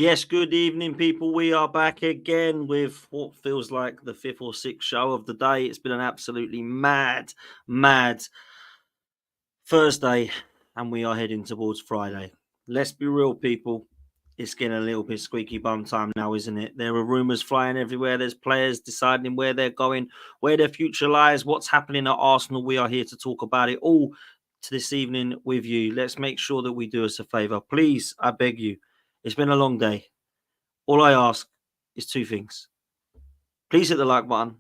Yes, good evening, people. We are back again with what feels like the fifth or sixth show of the day. It's been an absolutely mad Thursday, and we are heading towards Friday. Let's be real, people. It's getting a little bit squeaky bum time now, isn't it? There are rumours flying everywhere. There's players deciding where they're going, where their future lies, what's happening at Arsenal. We are here to talk about it all this evening with you. Let's make sure that we do us a favour. Please, I beg you. It's been a long day. All I ask is two things. Please hit the like button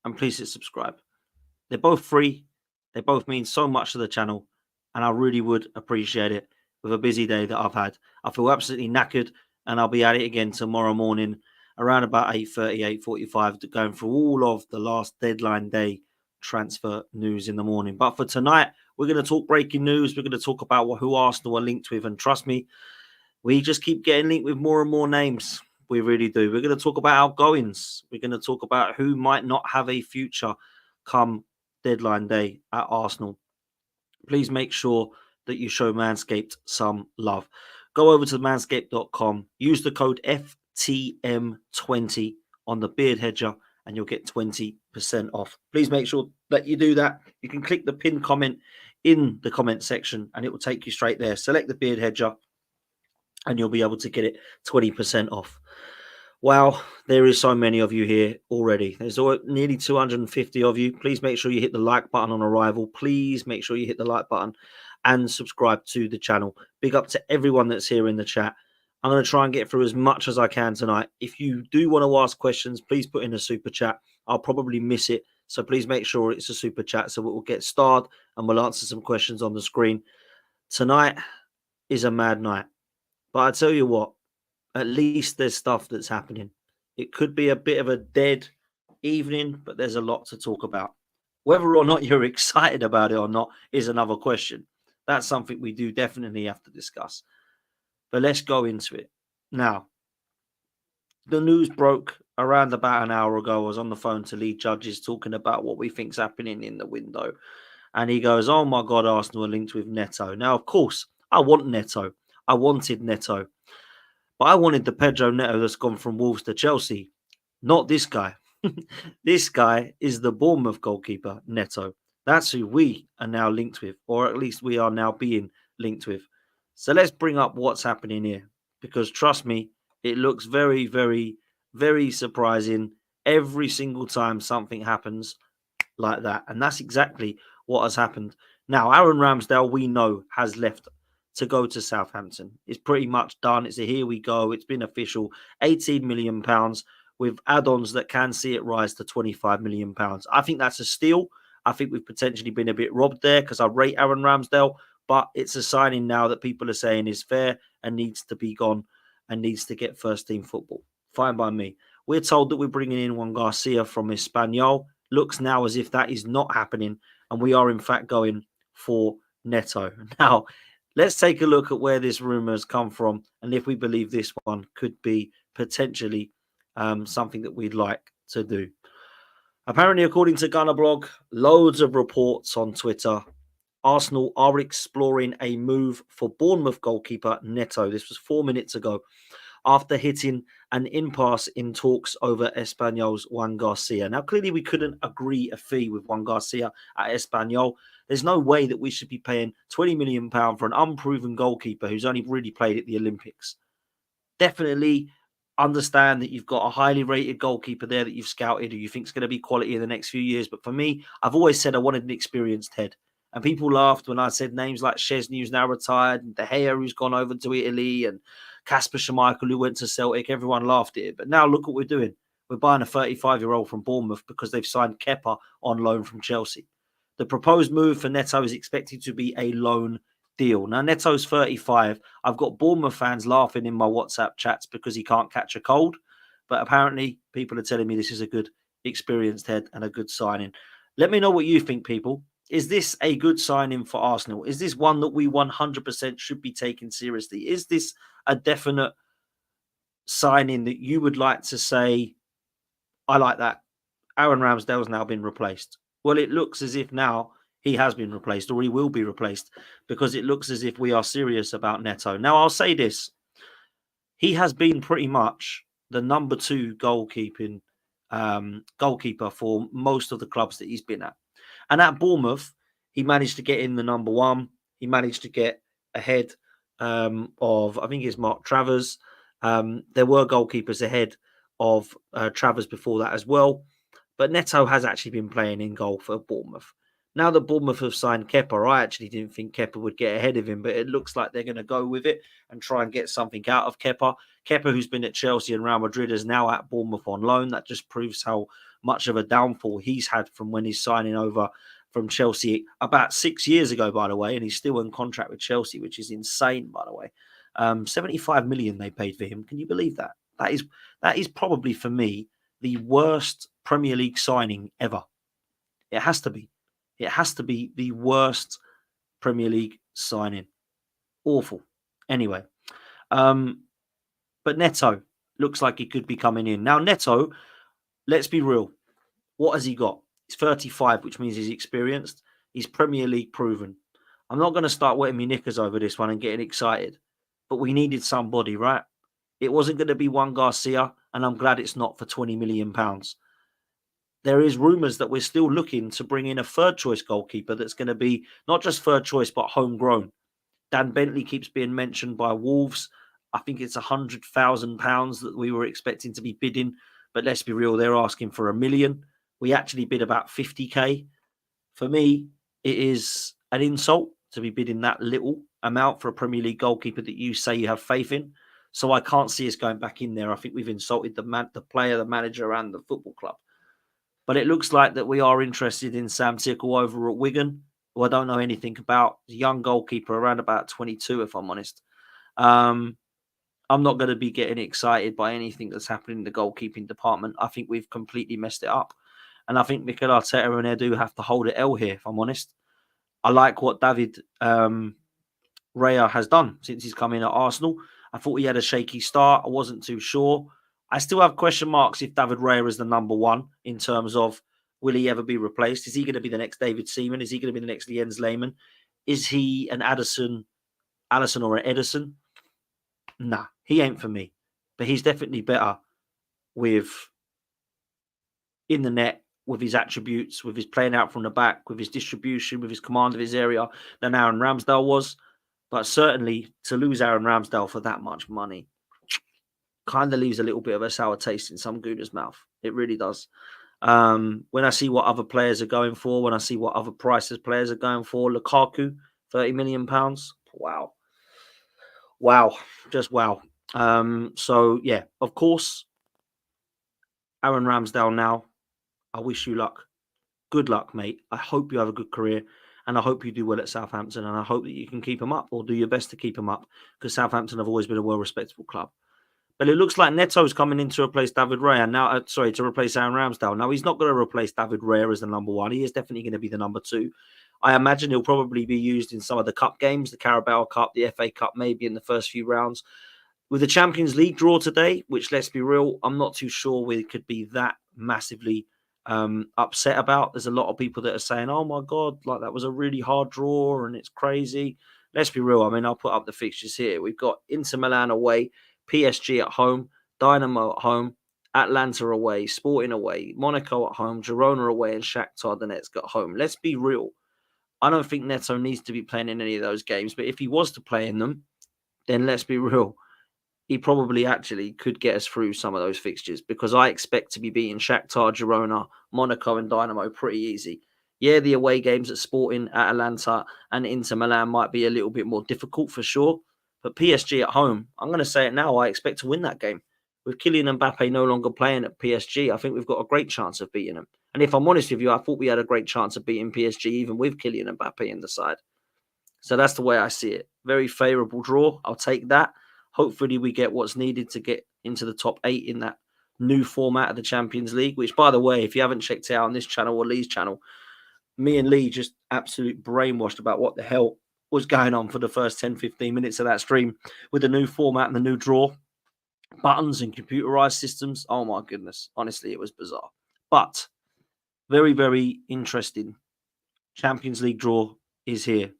and please hit subscribe. They're both free. They both mean so much to the channel, and I really would appreciate it with a busy day that I've had. I feel absolutely knackered, and I'll be at it again tomorrow morning around about 8:30, 8:45, going through all of the last deadline day transfer news in the morning. But for tonight, we're going to talk breaking news. We're going to talk about who Arsenal are linked with, and trust me, we just keep getting linked with more and more names. We really do. We're going to talk about outgoings. We're going to talk about who might not have a future come deadline day at Arsenal. Please make sure that you show Manscaped some love. Go over to manscaped.com, use the code FTM20 on the beard hedger, and you'll get 20% off. Please make sure that you do that. You can click the pinned comment in the comment section, and it will take you straight there. Select the beard hedger, and you'll be able to get it 20% off. Wow, there is so many of you here already. There's nearly 250 of you. Please make sure you hit the like button on arrival. Please make sure you hit the like button and subscribe to the channel. Big up to everyone that's here in the chat. I'm going to try and get through as much as I can tonight. If you do want to ask questions, please put in a super chat. I'll probably miss it, so please make sure it's a super chat so it will get starred and we'll answer some questions on the screen. Tonight is a mad night. But I tell you what, at least there's stuff that's happening. It could be a bit of a dead evening, but there's a lot to talk about. Whether or not you're excited about it or not is another question. That's something we do definitely have to discuss. But let's go into it. Now, the news broke around about an hour ago. I was on the phone to Lee Judges talking about what we think's happening in the window. And he goes, oh my God, Arsenal are linked with Neto. Now, of course, I want Neto. I wanted Neto. But I wanted the Pedro Neto that's gone from Wolves to Chelsea, not this guy. This guy is the Bournemouth goalkeeper, Neto. That's who we are now linked with, or at least we are now being linked with. So let's bring up what's happening here, because trust me, it looks very, very, very surprising every single time something happens like that. And that's exactly what has happened. Now, Aaron Ramsdale, we know, has left to go to Southampton. It's pretty much done. It's a here we go. It's been official. £18 million with add-ons that can see it rise to £25 million. I think that's a steal. I think we've potentially been a bit robbed there because I rate Aaron Ramsdale, but it's a signing now that people are saying is fair and needs to be gone and needs to get first-team football. Fine by me. We're told that we're bringing in Juan Garcia from Espanyol. Looks now as if that is not happening, and we are in fact going for Neto. Now, let's take a look at where this rumour has come from and if we believe this one could be potentially something that we'd like to do. Apparently, according to Gunner Blog, loads of reports on Twitter, Arsenal are exploring a move for Bournemouth goalkeeper Neto. This was 4 minutes ago, after hitting an impasse in talks over Espanyol's Juan Garcia. Now, clearly we couldn't agree a fee with Juan Garcia at Espanyol. There's no way that we should be paying £20 million for an unproven goalkeeper who's only really played at the Olympics. Definitely understand that you've got a highly rated goalkeeper there that you've scouted who you think is going to be quality in the next few years. But for me, I've always said I wanted an experienced head. And people laughed when I said names like Szczesny, who's now retired, and De Gea, who's gone over to Italy, and Kasper Schmeichel, who went to Celtic. Everyone laughed at it. But now look what we're doing. We're buying a 35-year-old from Bournemouth because they've signed Kepa on loan from Chelsea. The proposed move for Neto is expected to be a loan deal. Now, Neto's 35. I've got Bournemouth fans laughing in my WhatsApp chats because he can't catch a cold. But apparently, people are telling me this is a good experienced head and a good signing. Let me know what you think, people. Is this a good signing for Arsenal? Is this one that we 100% should be taking seriously? Is this a definite signing that you would like to say, I like that? Aaron Ramsdale's now been replaced. Well, it looks as if now he has been replaced or he will be replaced because it looks as if we are serious about Neto. Now, I'll say this. he has been pretty much the number 2 goalkeeper for most of the clubs that he's been at. And at Bournemouth, he managed to get in the number 1. He managed to get ahead of, I think it's Mark Travers. There were goalkeepers ahead of Travers before that as well. But Neto has actually been playing in goal for Bournemouth. Now that Bournemouth have signed Kepa, I actually didn't think Kepa would get ahead of him, but it looks like they're going to go with it and try and get something out of Kepa. Kepa, who's been at Chelsea and Real Madrid, is now at Bournemouth on loan. That just proves how much of a downfall he's had from when he's signing over from Chelsea about 6 years ago, by the way, and he's still in contract with Chelsea, which is insane, by the way. 75 million they paid for him. Can you believe that? That is probably, for me, the worst Premier League signing ever. It has to be. It has to be the worst Premier League signing. Awful. Anyway, but Neto looks like he could be coming in. Now, Neto, let's be real. What has he got? He's 35, which means he's experienced. He's Premier League proven. I'm not going to start wetting my knickers over this one and getting excited, but we needed somebody, right? It wasn't going to be Juan Garcia, and I'm glad it's not for £20 million. There is rumours that we're still looking to bring in a third-choice goalkeeper that's going to be not just third choice, but homegrown. Dan Bentley keeps being mentioned by Wolves. I think it's £100,000 that we were expecting to be bidding, but let's be real, they're asking for £1 million. We actually bid about 50k. For me, it is an insult to be bidding that little amount for a Premier League goalkeeper that you say you have faith in. So I can't see us going back in there. I think we've insulted the player, the manager, and the football club. But it looks like that we are interested in Sam Tickle over at Wigan, who I don't know anything about. He's a young goalkeeper, around about 22, if I'm honest. I'm not going to be getting excited by anything that's happening in the goalkeeping department. I think we've completely messed it up. And I think Mikel Arteta and Edu have to hold it L here, if I'm honest. I like what David Raya has done since he's come in at Arsenal. I thought he had a shaky start. I wasn't too sure. I still have question marks if David Raya is the number 1 in terms of will he ever be replaced? Is he going to be the next David Seaman? Is he going to be the next Jens Lehmann? Is he an Allison or an Edison? Nah, he ain't for me. But he's definitely better with in the net, with his attributes, with his playing out from the back, with his distribution, with his command of his area than Aaron Ramsdale was. But certainly to lose Aaron Ramsdale for that much money kind of leaves a little bit of a sour taste in some Gooner's mouth. It really does. When I see what other players are going for, when I see what other prices players are going for, Lukaku, £30 million. Wow. Just wow. So, yeah, of course, Aaron Ramsdale now, I wish you luck. Good luck, mate. I hope you have a good career, and I hope you do well at Southampton, and I hope that you can keep him up or do your best to keep him up, because Southampton have always been a well-respectable club. But it looks like Neto's coming in to replace David Raya now. To replace Aaron Ramsdale. Now, he's not going to replace David Raya as the number 1. He is definitely going to be the number 2. I imagine he'll probably be used in some of the cup games, the Carabao Cup, the FA Cup, maybe in the first few rounds. With the Champions League draw today, which, let's be real, I'm not too sure we could be that massively upset about. There's a lot of people that are saying, oh my God, like that was a really hard draw and it's crazy. Let's be real. I mean, I'll put up the fixtures here. We've got Inter Milan away, PSG at home, Dynamo at home, Atlanta away, Sporting away, Monaco at home, Girona away, and Shakhtar Donetsk at home. Let's be real. I don't think Neto needs to be playing in any of those games, but if he was to play in them, then let's be real. He probably actually could get us through some of those fixtures, because I expect to be beating Shakhtar, Girona, Monaco, and Dynamo pretty easy. Yeah, the away games at Sporting, at Atlanta, and Inter Milan might be a little bit more difficult for sure. But PSG at home, I'm going to say it now, I expect to win that game. With Kylian Mbappe no longer playing at PSG, I think we've got a great chance of beating them. And if I'm honest with you, I thought we had a great chance of beating PSG even with Kylian Mbappe in the side. So that's the way I see it. Very favourable draw. I'll take that. Hopefully we get what's needed to get into the top 8 in that new format of the Champions League, which, by the way, if you haven't checked it out on this channel or Lee's channel, me and Lee just absolute brainwashed about what the hell was going on for the first 10, 15 minutes of that stream with the new format and the new draw. Buttons and computerized systems. Oh, my goodness. Honestly, it was bizarre. But very, very interesting. Champions League draw is here.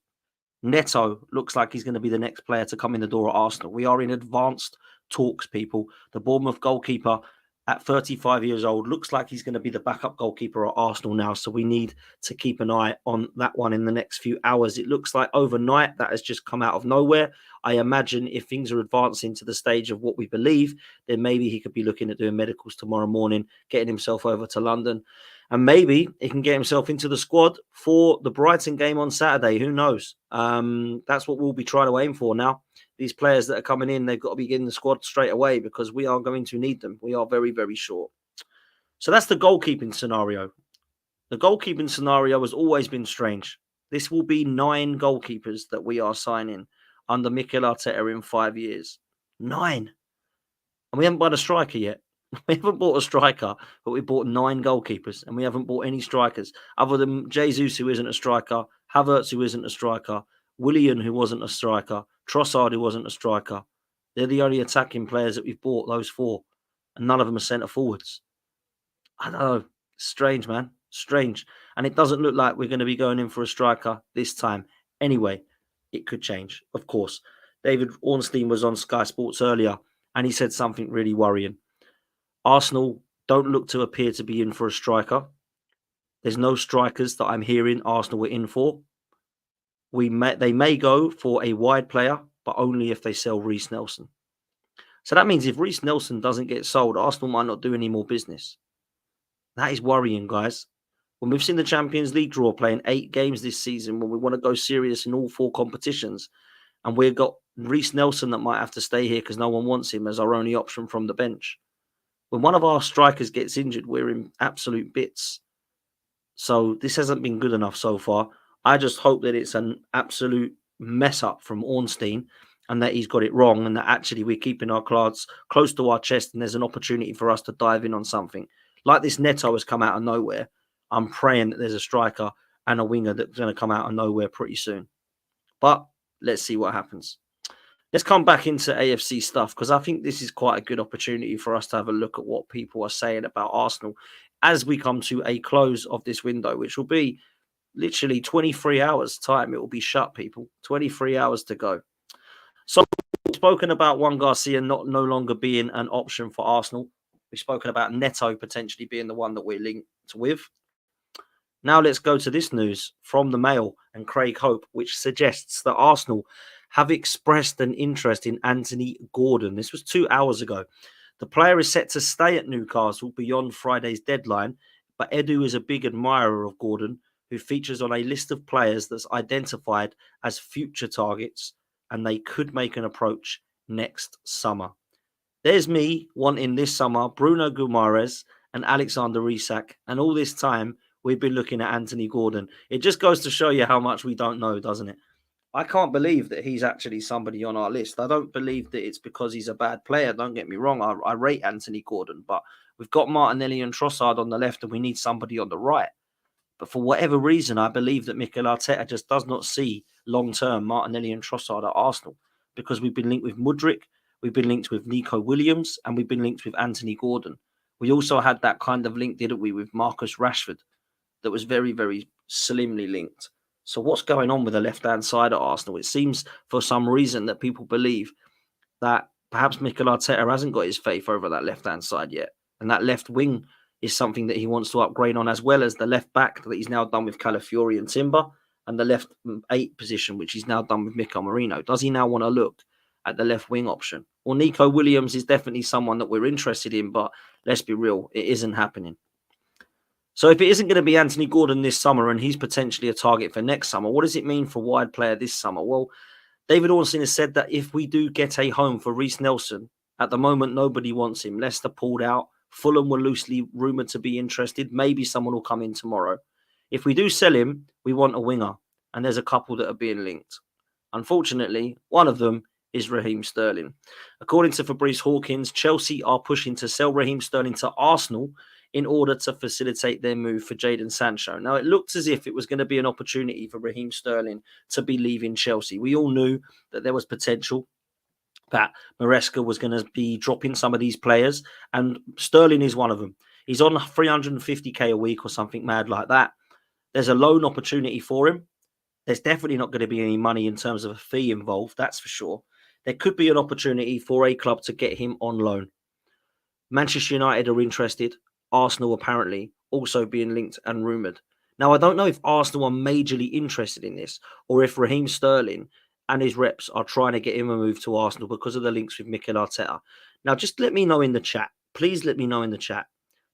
Neto looks like he's going to be the next player to come in the door at Arsenal. We are in advanced talks, people. The Bournemouth goalkeeper at 35 years old looks like he's going to be the backup goalkeeper at Arsenal now. So we need to keep an eye on that one in the next few hours. It looks like overnight that has just come out of nowhere. I imagine if things are advancing to the stage of what we believe, then maybe he could be looking at doing medicals tomorrow morning, getting himself over to London. And maybe he can get himself into the squad for the Brighton game on Saturday. Who knows? That's what we'll be trying to aim for now. These players that are coming in, they've got to be in the squad straight away because we are going to need them. We are very, very short. So that's the goalkeeping scenario. The goalkeeping scenario has always been strange. This will be 9 goalkeepers that we are signing under Mikel Arteta in 5 years. 9. And we haven't bought a striker yet. We haven't bought a striker, but we bought 9 goalkeepers and we haven't bought any strikers other than Jesus, who isn't a striker, Havertz, who isn't a striker, Willian, who wasn't a striker, Trossard, who wasn't a striker. They're the only attacking players that we've bought, those 4. And none of them are centre forwards. I don't know. Strange, man. Strange. And it doesn't look like we're going to be going in for a striker this time. Anyway, it could change, of course. David Ornstein was on Sky Sports earlier and he said something really worrying. Arsenal don't look to appear to be in for a striker. There's no strikers that I'm hearing Arsenal were in for. They may go for a wide player, but only if they sell Reiss Nelson. So that means if Reiss Nelson doesn't get sold, Arsenal might not do any more business. That is worrying, guys. When we've seen the Champions League draw playing 8 games this season, when we want to go serious in all 4 competitions, and we've got Reiss Nelson that might have to stay here because no one wants him as our only option from the bench. When one of our strikers gets injured, we're in absolute bits. So this hasn't been good enough so far. I just hope that it's an absolute mess up from Ornstein and that he's got it wrong and that actually we're keeping our cards close to our chest and there's an opportunity for us to dive in on something. Like this Neto has come out of nowhere. I'm praying that there's a striker and a winger that's going to come out of nowhere pretty soon. But let's see what happens. Let's come back into AFC stuff because I think this is quite a good opportunity for us to have a look at what people are saying about Arsenal as we come to a close of this window, which will be literally 23 hours time. It will be shut, people. 23 hours to go. So we've spoken about Juan Garcia no longer being an option for Arsenal. We've spoken about Neto potentially being the one that we're linked with. Now let's go to this news from the Mail and Craig Hope, which suggests that Arsenal have expressed an interest in Anthony Gordon. This was 2 hours ago. The player is set to stay at Newcastle beyond Friday's deadline, but Edu is a big admirer of Gordon, who features on a list of players that's identified as future targets, and they could make an approach next summer. There's me wanting this summer Bruno Guimaraes and Alexander Isak, and all this time we've been looking at Anthony Gordon. It just goes to show you how much we don't know, doesn't it? I can't believe that he's actually somebody on our list. I don't believe that it's because he's a bad player. Don't get me wrong. I rate Anthony Gordon, but we've got Martinelli and Trossard on the left and we need somebody on the right. But for whatever reason, I believe that Mikel Arteta just does not see long-term Martinelli and Trossard at Arsenal because we've been linked with Mudryk, we've been linked with Nico Williams, and we've been linked with Anthony Gordon. We also had that kind of link, didn't we, with Marcus Rashford that was very, very slimly linked. So what's going on with the left-hand side at Arsenal? It seems for some reason that people believe that perhaps Mikel Arteta hasn't got his faith over that left-hand side yet. And that left wing is something that he wants to upgrade on, as well as the left back that he's now done with Calafiori and Timber, and the left 8 position, which he's now done with Mikel Merino. Does he now want to look at the left wing option? Well, Nico Williams is definitely someone that we're interested in, but let's be real, it isn't happening. So if it isn't going to be Anthony Gordon this summer and he's potentially a target for next summer, what does it mean for a wide player this summer? Well, David Ornstein has said that if we do get a home for Reiss Nelson, at the moment, nobody wants him. Leicester pulled out. Fulham were loosely rumoured to be interested. Maybe someone will come in tomorrow. If we do sell him, we want a winger. And there's a couple that are being linked. Unfortunately, one of them is Raheem Sterling. According to Fabrice Hawkins, Chelsea are pushing to sell Raheem Sterling to Arsenal in order to facilitate their move for Jadon Sancho. Now, it looked as if it was going to be an opportunity for Raheem Sterling to be leaving Chelsea. We all knew that there was potential that Maresca was going to be dropping some of these players, and Sterling is one of them. He's on 350k a week or something mad like that. There's a loan opportunity for him. There's definitely not going to be any money in terms of a fee involved, that's for sure. there could be an opportunity for a club to get him on loan. Manchester United are interested. Arsenal apparently also being linked and rumoured. Now, I don't know if Arsenal are majorly interested in this or if Raheem Sterling and his reps are trying to get him a move to Arsenal because of the links with Mikel Arteta. Now, just let me know in the chat. Please let me know in the chat.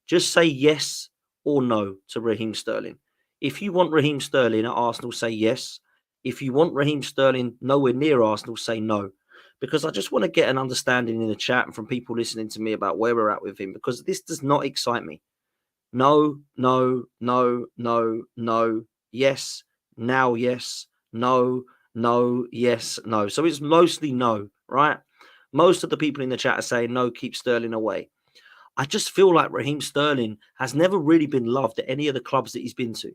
Just say yes or no to Raheem Sterling. If you want Raheem Sterling at Arsenal, say yes. If you want Raheem Sterling nowhere near Arsenal, say no. Because I just want to get an understanding in the chat and from people listening to me about where we're at with him, because this does not excite me. No, no, no, no, no, yes, now, yes, no, no, yes, no. So it's mostly no, right? Most of the people in the chat are saying no, keep Sterling away. I just feel like Raheem Sterling has never really been loved at any of the clubs that he's been to.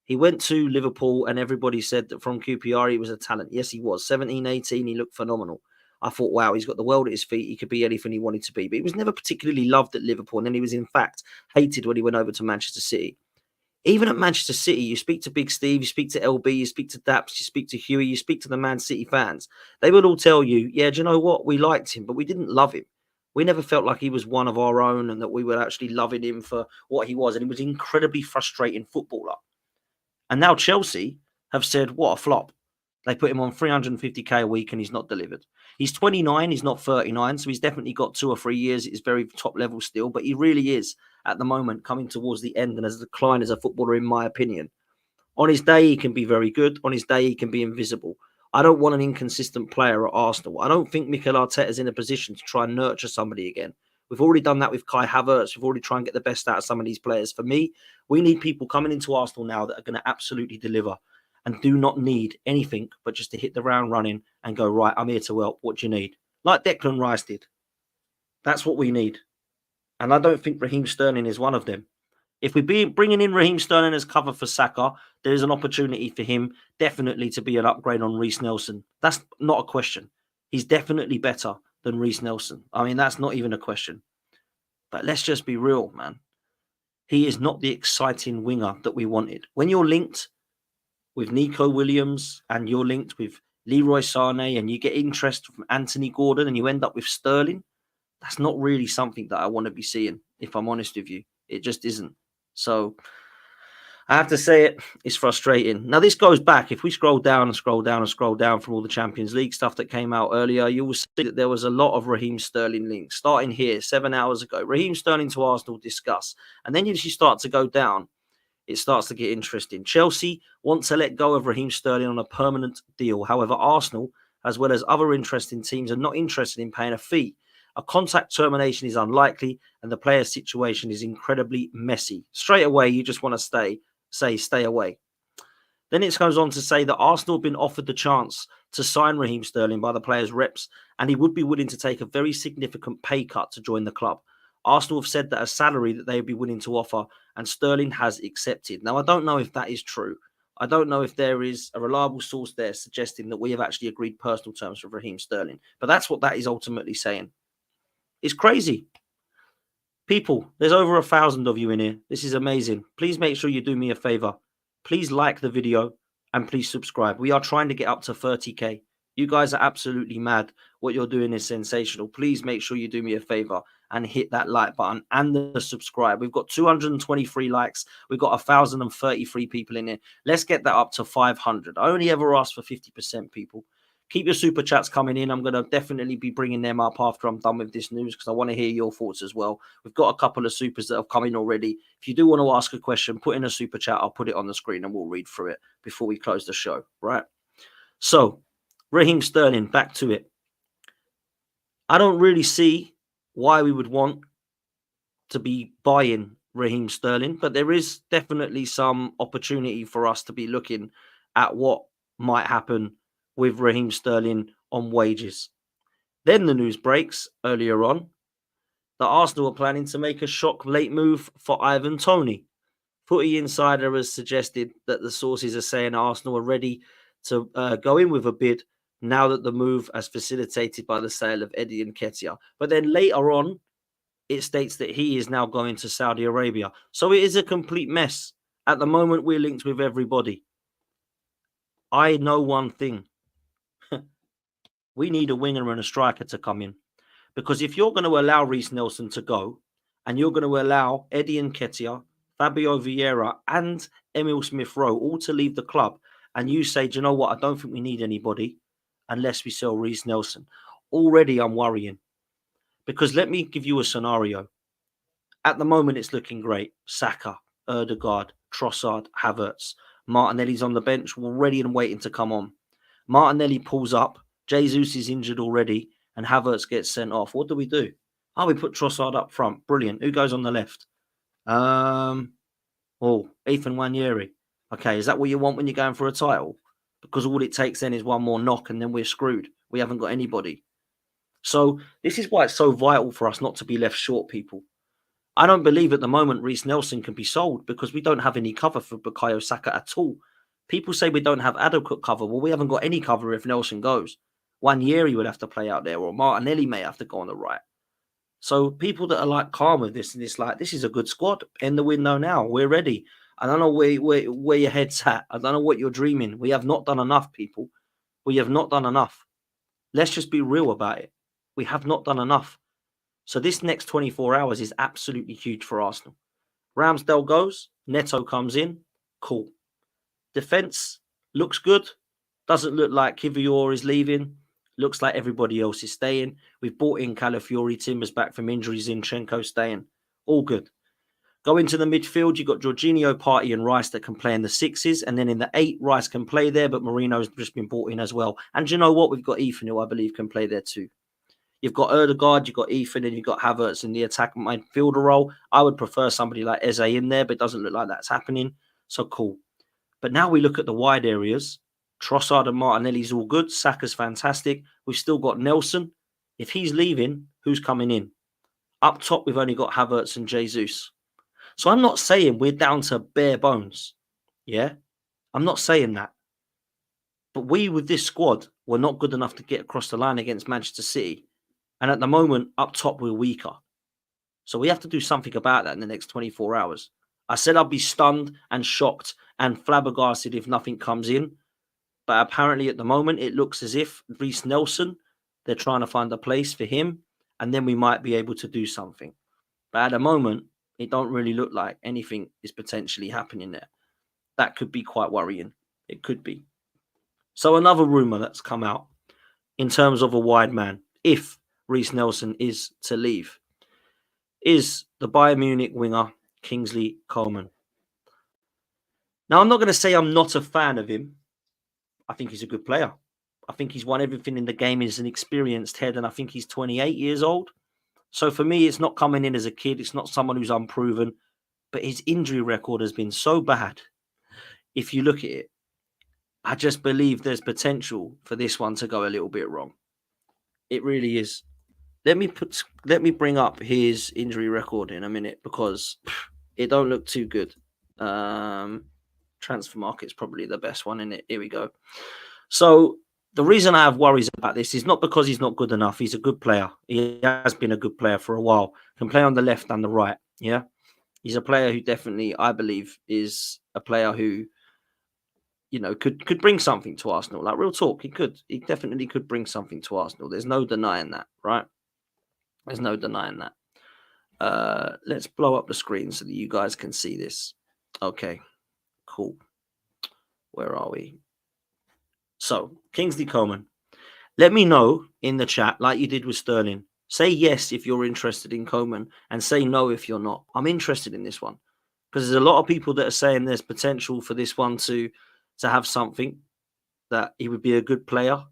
He went to Liverpool and everybody said that from QPR he was a talent. Yes, he was. 17, 18, he looked phenomenal. I thought, wow, he's got the world at his feet. He could be anything he wanted to be. But he was never particularly loved at Liverpool. And then he was, in fact, hated when he went over to Manchester City. Even at Manchester City, you speak to Big Steve, you speak to LB, you speak to Daps, you speak to Huey, you speak to the Man City fans. They would all tell you, yeah, do you know what? We liked him, but we didn't love him. We never felt like he was one of our own and that we were actually loving him for what he was. And he was an incredibly frustrating footballer. And now Chelsea have said, what a flop. They put him on 350k a week and he's not delivered. He's 29, he's not 39, so he's definitely got 2 or 3 years at his very top level still, but he really is, at the moment, coming towards the end and has declined as a footballer, in my opinion. On his day, he can be very good. On his day, he can be invisible. I don't want an inconsistent player at Arsenal. I don't think Mikel Arteta is in a position to try and nurture somebody again. We've already done that with Kai Havertz. We've already tried and get the best out of some of these players. For me, we need people coming into Arsenal now that are going to absolutely deliver and do not need anything but just to hit the ground running and go, right, I'm here to help. What do you need? Like Declan Rice did. That's what we need. And I don't think Raheem Sterling is one of them. If we're bringing in Raheem Sterling as cover for Saka, there is an opportunity for him definitely to be an upgrade on Reiss Nelson. That's not a question. He's definitely better than Reiss Nelson. I mean, that's not even a question. But let's just be real, man. He is not the exciting winger that we wanted. When you're linked with Nico Williams and you're linked with Leroy Sané and you get interest from Anthony Gordon and you end up with Sterling, that's not really something that I want to be seeing, if I'm honest with you. It just isn't. So I have to say it's frustrating. Now, this goes back. If we scroll down and scroll down and scroll down from all the Champions League stuff that came out earlier, you will see that there was a lot of Raheem Sterling links. Starting here, 7 hours ago, Raheem Sterling to Arsenal discuss. And then if you start to go down, it starts to get interesting. Chelsea want to let go of Raheem Sterling on a permanent deal. However, Arsenal, as well as other interesting teams, are not interested in paying a fee. A contract termination is unlikely, and the player's situation is incredibly messy. Straight away, you just want to stay away. Then it goes on to say that Arsenal have been offered the chance to sign Raheem Sterling by the player's reps, and he would be willing to take a very significant pay cut to join the club. Arsenal have said that a salary that they would be willing to offer, and Sterling has accepted. Now, I don't know if that is true. I don't know if there is a reliable source there suggesting that we have actually agreed personal terms with Raheem Sterling, but that's what that is ultimately saying. It's crazy. People, there's over 1,000 of you in here. This is amazing. Please make sure you do me a favor. Please like the video and please subscribe. We are trying to get up to 30k. You guys are absolutely mad. What you're doing is sensational. Please make sure you do me a favor and hit that like button and the subscribe. We've got 223 likes. We've got 1,033 people in here. Let's get that up to 500. I only ever ask for 50%, people. Keep your super chats coming in. I'm going to definitely be bringing them up after I'm done with this news because I want to hear your thoughts as well. We've got a couple of supers that have come in already. If you do want to ask a question, put in a super chat. I'll put it on the screen and we'll read through it before we close the show, right? So, Raheem Sterling, back to it. I don't really see why we would want to be buying Raheem Sterling, but there is definitely some opportunity for us to be looking at what might happen with Raheem Sterling on wages. Then the news breaks earlier on that Arsenal are planning to make a shock late move for Ivan Toney. Footy Insider has suggested that the sources are saying Arsenal are ready to go in with a bid now that the move is facilitated by the sale of Eddie Nketiah. But then later on, it states that he is now going to Saudi Arabia. So it is a complete mess. At the moment, we're linked with everybody. I know one thing. We need a winger and a striker to come in. Because if you're going to allow Reece Nelson to go, and you're going to allow Eddie Nketiah, Fabio Vieira, and Emil Smith-Rowe all to leave the club, and you say, do you know what, I don't think we need anybody unless we sell Reece Nelson. Already I'm worrying. Because let me give you a scenario. At the moment, it's looking great. Saka, Erdegaard, Trossard, Havertz. Martinelli's on the bench, ready and waiting to come on. Martinelli pulls up. Jesus is injured already, and Havertz gets sent off. What do? We put Trossard up front. Brilliant. Who goes on the left? Ethan Nwaneri. Okay, is that what you want when you're going for a title? Because all it takes then is one more knock, and then we're screwed. We haven't got anybody. So this is why it's so vital for us not to be left short, people. I don't believe at the moment Reece Nelson can be sold because we don't have any cover for Bukayo Saka at all. People say we don't have adequate cover. Well, we haven't got any cover if Nelson goes. Nwaneri would have to play out there, or Martinelli may have to go on the right. So people that are like calm with this, and it's like, this is a good squad. End the window now. We're ready. I don't know where your head's at. I don't know what you're dreaming. We have not done enough, people. We have not done enough. Let's just be real about it. We have not done enough. So this next 24 hours is absolutely huge for Arsenal. Ramsdale goes. Neto comes in. Cool. Defence looks good. Doesn't look like Kivior is leaving. Looks like everybody else is staying. We've brought in Calafiori, Timbers back from injuries, Zinchenko staying. All good. Go into the midfield. You've got Jorginho, Partey and Rice that can play in the sixes. And then in the 8, Rice can play there, but Marino's just been brought in as well. And do you know what? We've got Ethan, who I believe can play there too. You've got Erdegaard, you've got Ethan, and you've got Havertz in the attack midfielder role. I would prefer somebody like Eze in there, but it doesn't look like that's happening. So cool. But now we look at the wide areas. Trossard and Martinelli's all good. Saka's fantastic. We've still got Nelson. If he's leaving, who's coming in? Up top, we've only got Havertz and Jesus. So I'm not saying we're down to bare bones. Yeah? I'm not saying that. But we, with this squad, were not good enough to get across the line against Manchester City. And at the moment, up top, we're weaker. So we have to do something about that in the next 24 hours. I said I'd be stunned and shocked and flabbergasted if nothing comes in. But apparently at the moment, it looks as if Reece Nelson, they're trying to find a place for him. And then we might be able to do something. But at the moment, it don't really look like anything is potentially happening there. That could be quite worrying. It could be. So another rumour that's come out in terms of a wide man, if Reece Nelson is to leave, is the Bayern Munich winger Kingsley Coman. Now, I'm not going to say I'm not a fan of him. I think he's a good player. I think he's won everything in the game. He's an experienced head, and I think he's 28 years old. So for me, it's not coming in as a kid. It's not someone who's unproven. But his injury record has been so bad. If you look at it, I just believe there's potential for this one to go a little bit wrong. It really is. Let me bring up his injury record in a minute because it don't look too good. Transfer Market's probably the best one in it. Here we go. So the reason I have worries about this is not because he's not good enough. He's a good player. He has been a good player for a while. Can play on the left and the right. Yeah. He's a player who definitely, I believe, is a player who, you know, could bring something to Arsenal. Like, real talk, he could. He definitely could bring something to Arsenal. There's no denying that, right? There's no denying that. Let's blow up the screen so that you guys can see this. Okay, cool. Where are we? So, Kingsley Coman. Let me know in the chat, like you did with Sterling. Say yes if you're interested in Coman and say no if you're not. I'm interested in this one because there's a lot of people that are saying there's potential for this one to have something, that he would be a good player.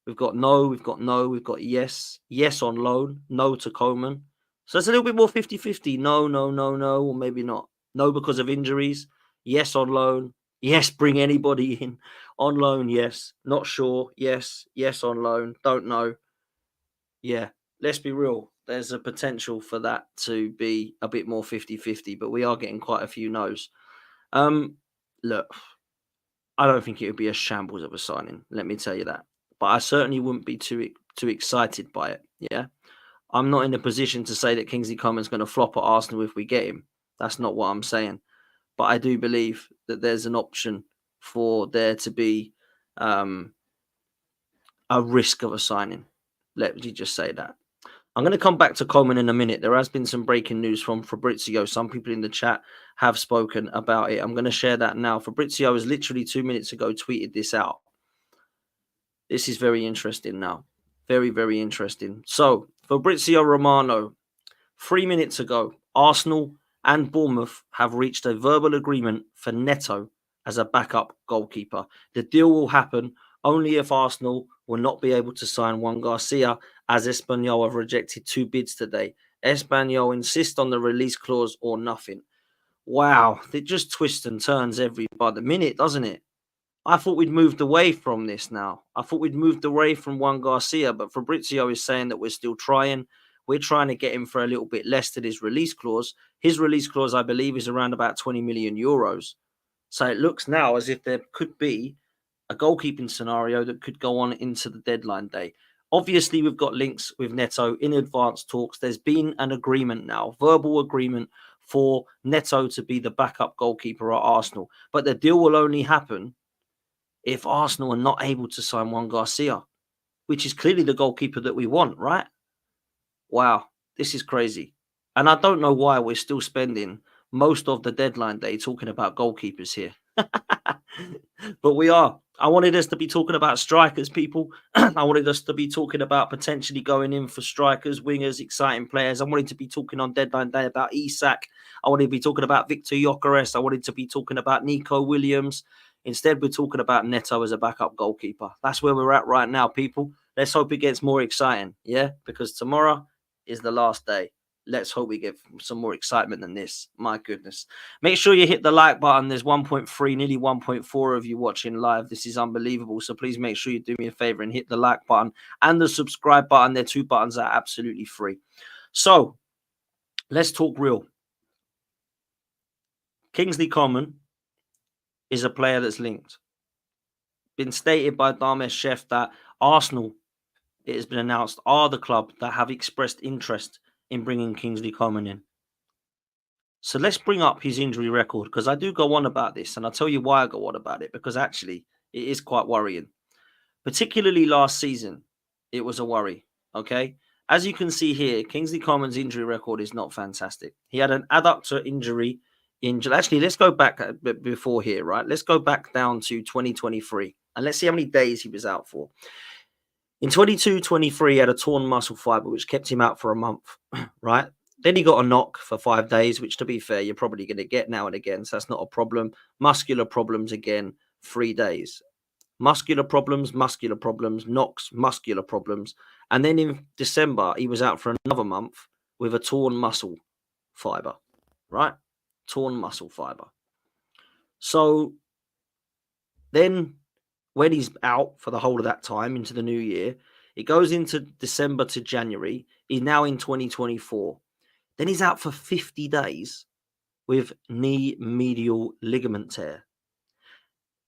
We've got no, we've got yes on loan, no to Coman. So it's a little bit more 50-50. No, or maybe not. No because of injuries. Yes on loan. Yes, bring anybody in. On loan, yes. Not sure. Yes on loan. Don't know. Yeah, let's be real. There's a potential for that to be a bit more 50-50, but we are getting quite a few no's. Look, I don't think it would be a shambles of a signing. Let me tell you that. But I certainly wouldn't be too excited by it. Yeah, I'm not in a position to say that Kingsley Coman's going to flop at Arsenal if we get him. That's not what I'm saying. But I do believe that there's an option for there to be a risk of a signing. Let me just say that. I'm going to come back to Coman in a minute. There has been some breaking news from Fabrizio. Some people in the chat have spoken about it. I'm going to share that now. Fabrizio has literally 2 minutes ago tweeted this out. This is very interesting now. Very, very interesting. So, Fabrizio Romano, 3 minutes ago, Arsenal and Bournemouth have reached a verbal agreement for Neto as a backup goalkeeper. The deal will happen only if Arsenal will not be able to sign Juan Garcia, as Espanyol have rejected 2 bids today. Espanyol insist on the release clause or nothing. Wow, it just twists and turns by the minute, doesn't it? I thought we'd moved away from this now. I thought we'd moved away from Juan Garcia, but Fabrizio is saying that we're still trying. We're trying to get him for a little bit less than his release clause. His release clause, I believe, is around about 20 million euros. So it looks now as if there could be a goalkeeping scenario that could go on into the deadline day. Obviously, we've got links with Neto in advanced talks. There's been an agreement now, verbal agreement for Neto to be the backup goalkeeper at Arsenal. But the deal will only happen if Arsenal are not able to sign Juan Garcia, which is clearly the goalkeeper that we want, right? Wow, this is crazy. And I don't know why we're still spending most of the deadline day talking about goalkeepers here. But we are. I wanted us to be talking about strikers, people. I wanted us to be talking about potentially going in for strikers, wingers, exciting players. I wanted to be talking on deadline day about Isak. I wanted to be talking about Victor Gyökeres. I wanted to be talking about Nico Williams. Instead, we're talking about Neto as a backup goalkeeper. That's where we're at right now, people. Let's hope it gets more exciting, yeah? Because tomorrow is the last day. Let's hope we get some more excitement than this. My goodness. Make sure you hit the like button. There's 1.3, nearly 1.4 of you watching live. This is unbelievable. So please make sure you do me a favor and hit the like button and the subscribe button. They're 2 buttons that are absolutely free. So let's talk real. Kingsley Coman is a player that's linked. Been stated by Dharmesh Chef that Arsenal, it has been announced, are the club that have expressed interest in bringing Kingsley Coman in. So let's bring up his injury record, because I do go on about this, and I'll tell you why I go on about it, because actually it is quite worrying. Particularly last season, it was a worry, okay? As you can see here, Kingsley Coman's injury record is not fantastic. He had an adductor injury in... Actually, let's go back before here, right? Let's go back down to 2023, and let's see how many days he was out for. In 22-23, he had a torn muscle fiber, which kept him out for a month, right? Then he got a knock for 5 days, which, to be fair, you're probably going to get now and again, so that's not a problem. Muscular problems again, 3 days. Muscular problems, knocks, muscular problems. And then in December, he was out for another month with a torn muscle fiber, right? Torn muscle fiber. So then when he's out for the whole of that time into the new year, it goes into December to January. He's now in 2024. Then he's out for 50 days with knee medial ligament tear.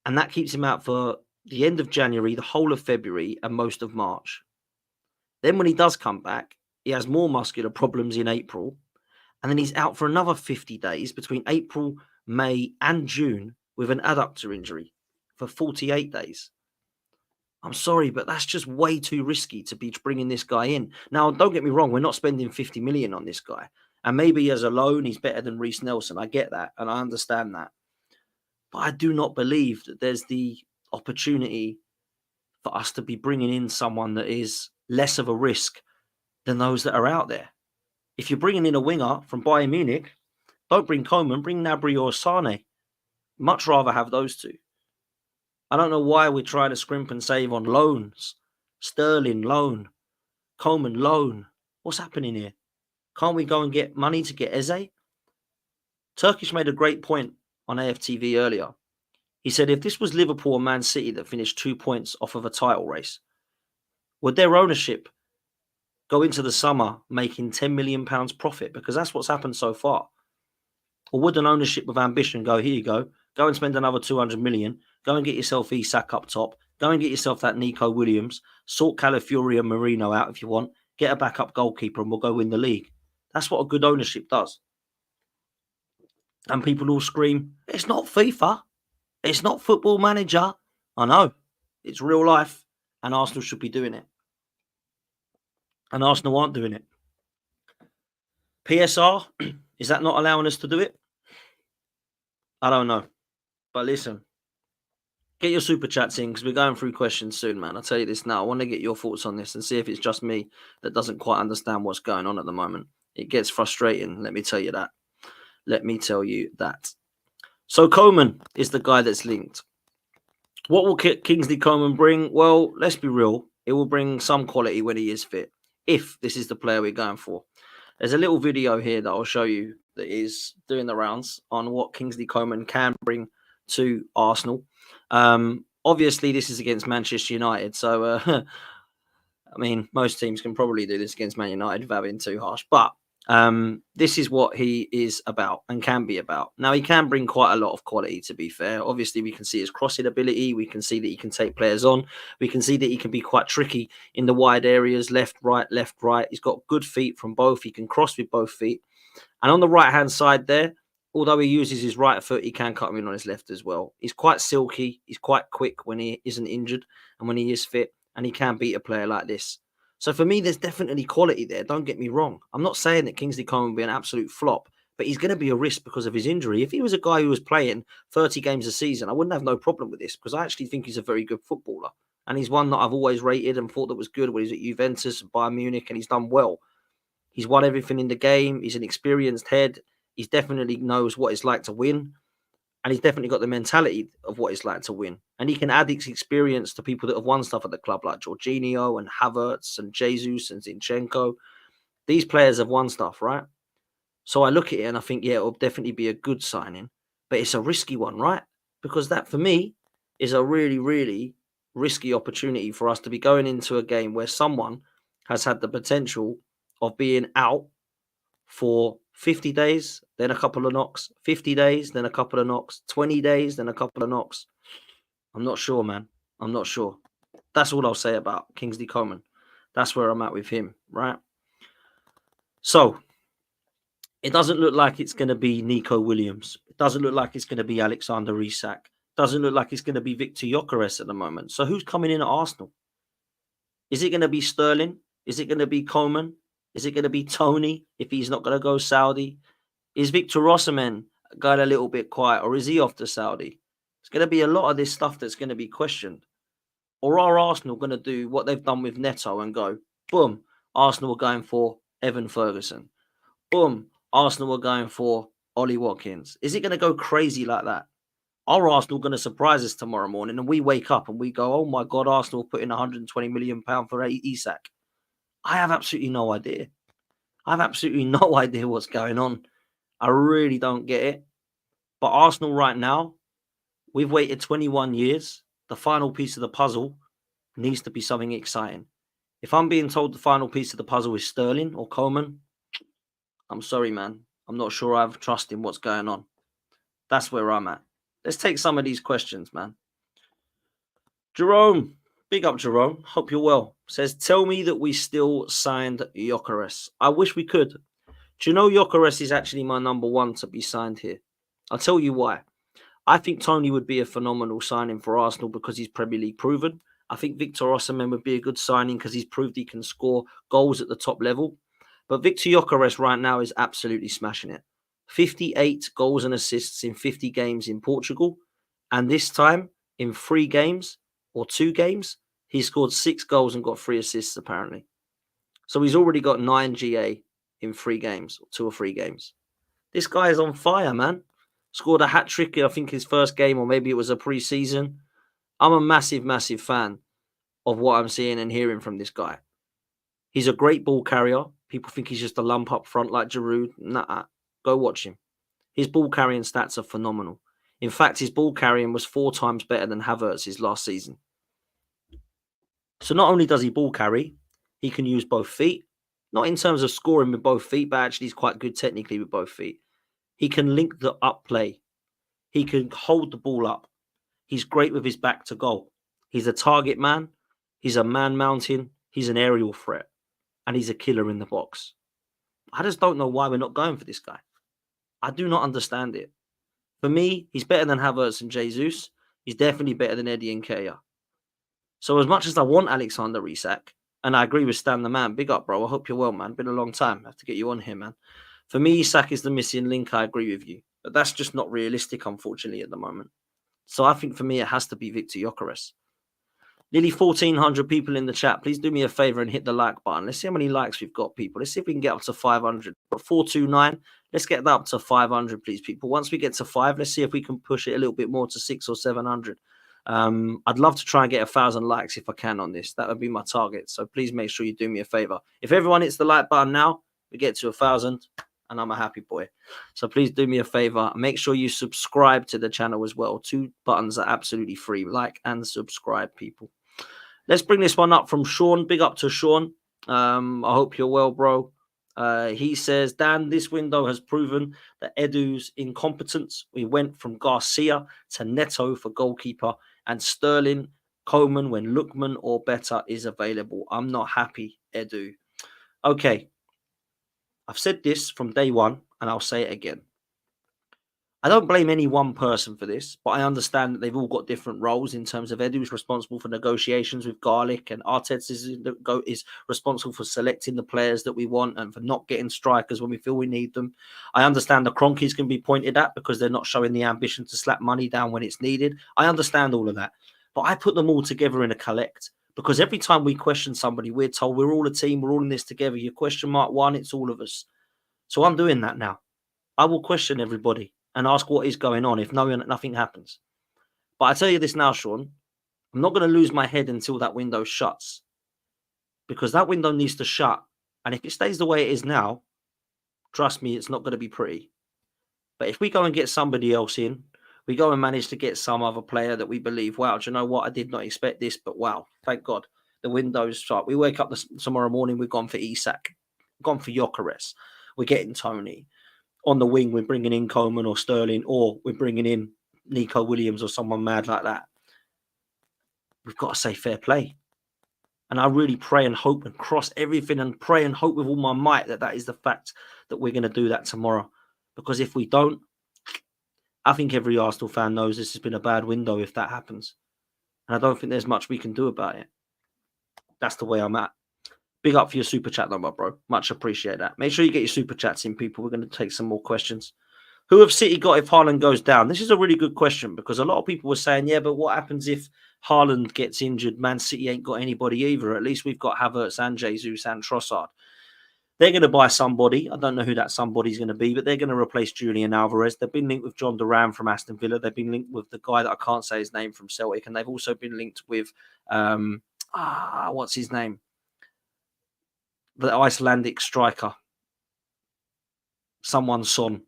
And that keeps him out for the end of January, the whole of February, and most of March. Then when he does come back, he has more muscular problems in April. And then he's out for another 50 days between April, May, and June with an adductor injury for 48 days. I'm sorry, but that's just way too risky to be bringing this guy in. Now, don't get me wrong, we're not spending 50 million on this guy. And maybe as a loan, he's better than Reece Nelson. I get that, and I understand that. But I do not believe that there's the opportunity for us to be bringing in someone that is less of a risk than those that are out there. If you're bringing in a winger from Bayern Munich, don't bring Coman, bring Gnabry or Sane. Much rather have those two. I don't know why we're trying to scrimp and save on loans. Sterling, loan. Coman, loan. What's happening here? Can't we go and get money to get Eze? Turkish made a great point on AFTV earlier. He said if this was Liverpool and Man City that finished 2 points off of a title race, would their ownership go into the summer making £10 million profit? Because that's what's happened so far. Or would an ownership with ambition go, here you go and spend another 200 million, go and get yourself Isak up top, go and get yourself that Nico Williams, sort Calafiori and Marino out if you want, get a backup goalkeeper and we'll go win the league. That's what a good ownership does. And people all scream, it's not FIFA. It's not Football Manager. I know. It's real life. And Arsenal should be doing it. And Arsenal aren't doing it. PSR, is that not allowing us to do it? I don't know. But listen, get your super chats in because we're going through questions soon, man. I'll tell you this now. I want to get your thoughts on this and see if it's just me that doesn't quite understand what's going on at the moment. It gets frustrating, let me tell you that. Let me tell you that. So Coman is the guy that's linked. What will Kingsley Coman bring? Well, let's be real. It will bring some quality when he is fit, if this is the player we're going for. There's a little video here that I'll show you that is doing the rounds on what Kingsley Coman can bring to Arsenal. Obviously, this is against Manchester United, so I mean, most teams can probably do this against Man United without being too harsh. But this is what he is about and can be about. Now, he can bring quite a lot of quality, to be fair. Obviously, we can see his crossing ability. We can see that he can take players on. We can see that he can be quite tricky in the wide areas, left, right, left, right. He's got good feet from both. He can cross with both feet. And on the right-hand side there, although he uses his right foot, he can cut him in on his left as well. He's quite silky. He's quite quick when he isn't injured and when he is fit. And he can beat a player like this. So for me, there's definitely quality there. Don't get me wrong. I'm not saying that Kingsley Coman will be an absolute flop, but he's going to be a risk because of his injury. If he was a guy who was playing 30 games a season, I wouldn't have no problem with this because I actually think he's a very good footballer. And he's one that I've always rated and thought that was good when he was at Juventus and Bayern Munich, and he's done well. He's won everything in the game. He's an experienced head. He definitely knows what it's like to win. And he's definitely got the mentality of what it's like to win. And he can add his experience to people that have won stuff at the club, like Jorginho and Havertz and Jesus and Zinchenko. These players have won stuff, right? So I look at it and I think, yeah, it'll definitely be a good signing. But it's a risky one, right? Because that, for me, is a really, really risky opportunity for us to be going into a game where someone has had the potential of being out for 50 days, then a couple of knocks, 50 days, then a couple of knocks, 20 days, then a couple of knocks. I'm not sure, man. I'm not sure. That's all I'll say about Kingsley Coman. That's where I'm at with him, right? So, it doesn't look like it's going to be Nico Williams. It doesn't look like it's going to be Alexander Isak. It doesn't look like it's going to be Victor Gyökeres at the moment. So, who's coming in at Arsenal? Is it going to be Sterling? Is it going to be Coman? Is it going to be Toney if he's not going to go Saudi? Is Victor Osimhen going a little bit quiet, or is he off to Saudi? It's going to be a lot of this stuff that's going to be questioned. Or are Arsenal going to do what they've done with Neto and go, boom, Arsenal are going for Evan Ferguson. Boom, Arsenal are going for Ollie Watkins. Is it going to go crazy like that? Are Arsenal going to surprise us tomorrow morning and we wake up and we go, oh my God, Arsenal put in £120 million for Isak? I have absolutely no idea. I have absolutely no idea what's going on. I really don't get it. But Arsenal right now, we've waited 21 years. The final piece of the puzzle needs to be something exciting. If I'm being told the final piece of the puzzle is Sterling or Coman, I'm sorry, man. I'm not sure I have trust in what's going on. That's where I'm at. Let's take some of these questions, man. Jerome, big up Jerome. Hope you're well. Says, tell me that we still signed Gyökeres. I wish we could. Do you know Gyökeres is actually my number one to be signed here? I'll tell you why. I think Toney would be a phenomenal signing for Arsenal because he's Premier League proven. I think Victor Osimhen would be a good signing because he's proved he can score goals at the top level. But Victor Gyökeres right now is absolutely smashing it. 58 goals and assists in 50 games in Portugal. And this time, in 3 games or 2 games, he scored 6 goals and got 3 assists apparently. So he's already got 9 GA in 3 games, or 2 or 3 games. This guy is on fire, man. Scored a hat-trick, I think, his first game, or maybe it was a pre-season. I'm a massive, massive fan of what I'm seeing and hearing from this guy. He's a great ball carrier. People think he's just a lump up front like Giroud. Nah, go watch him. His ball carrying stats are phenomenal. In fact, his ball carrying was 4 times better than Havertz's last season. So not only does he ball carry, he can use both feet. Not in terms of scoring with both feet, but actually he's quite good technically with both feet. He can link the up play. He can hold the ball up. He's great with his back to goal. He's a target man. He's a man mountain. He's an aerial threat. And he's a killer in the box. I just don't know why we're not going for this guy. I do not understand it. For me, he's better than Havertz and Jesus. He's definitely better than Eddie and Nketiah. So as much as I want Alexander Isak, and I agree with Stan the man, big up, bro. I hope you're well, man. Been a long time. I have to get you on here, man. For me, Isak is the missing link. I agree with you. But that's just not realistic, unfortunately, at the moment. So I think for me, it has to be Victor Gyökeres. Nearly 1,400 people in the chat. Please do me a favor and hit the like button. Let's see how many likes we've got, people. Let's see if we can get up to 500. 429. Let's get that up to 500, please, people. Once we get to 5, let's see if we can push it a little bit more to 600 or 700. I'd love to try and get 1,000 likes if I can on this. That would be my target. So please make sure you do me a favor. If everyone hits the like button now, we get to 1,000 and I'm a happy boy. So please do me a favor. Make sure you subscribe to the channel as well. 2 buttons are absolutely free. Like and subscribe, people. Let's bring this one up from Sean. Big up to Sean. I hope you're well, bro. He says, Dan, this window has proven that Edu's incompetence. We went from Garcia to Neto for goalkeeper and Sterling, Coman when Lookman or better is available. I'm not happy, Edu. Okay. I've said this from day one and I'll say it again. I don't blame any one person for this, but I understand that they've all got different roles in terms of Edu's responsible for negotiations with Garlic and Arteta is responsible for selecting the players that we want and for not getting strikers when we feel we need them. I understand the Cronkies can be pointed at because they're not showing the ambition to slap money down when it's needed. I understand all of that, but I put them all together in a collect because every time we question somebody, we're told we're all a team, we're all in this together. You question mark one, it's all of us. So I'm doing that now. I will question everybody and ask what is going on if nothing happens. But I tell you this now, Sean, I'm not going to lose my head until that window shuts because that window needs to shut. And if it stays the way it is now, trust me, it's not going to be pretty. But if we go and get somebody else in, we go and manage to get some other player that we believe, wow, do you know what? I did not expect this, but wow, thank God the window's shut. We wake up tomorrow morning, we've gone for Isak, gone for Gyökeres, we're getting Toney. On the wing, we're bringing in Coman or Sterling, or we're bringing in Nico Williams or someone mad like that. We've got to say fair play. And I really pray and hope and cross everything and pray and hope with all my might that that is the fact that we're going to do that tomorrow. Because if we don't, I think every Arsenal fan knows this has been a bad window if that happens. And I don't think there's much we can do about it. That's the way I'm at. Big up for your super chat number, bro. Much appreciate that. Make sure you get your super chats in, people. We're going to take some more questions. Who have City got if Haaland goes down? This is a really good question because a lot of people were saying, yeah, but what happens if Haaland gets injured? Man City ain't got anybody either. At least we've got Havertz and Jesus and Trossard. They're going to buy somebody. I don't know who that somebody's going to be, but they're going to replace Julian Alvarez. They've been linked with John Duran from Aston Villa. They've been linked with the guy that I can't say his name from Celtic. And they've also been linked with, what's his name? The Icelandic striker, someone Son.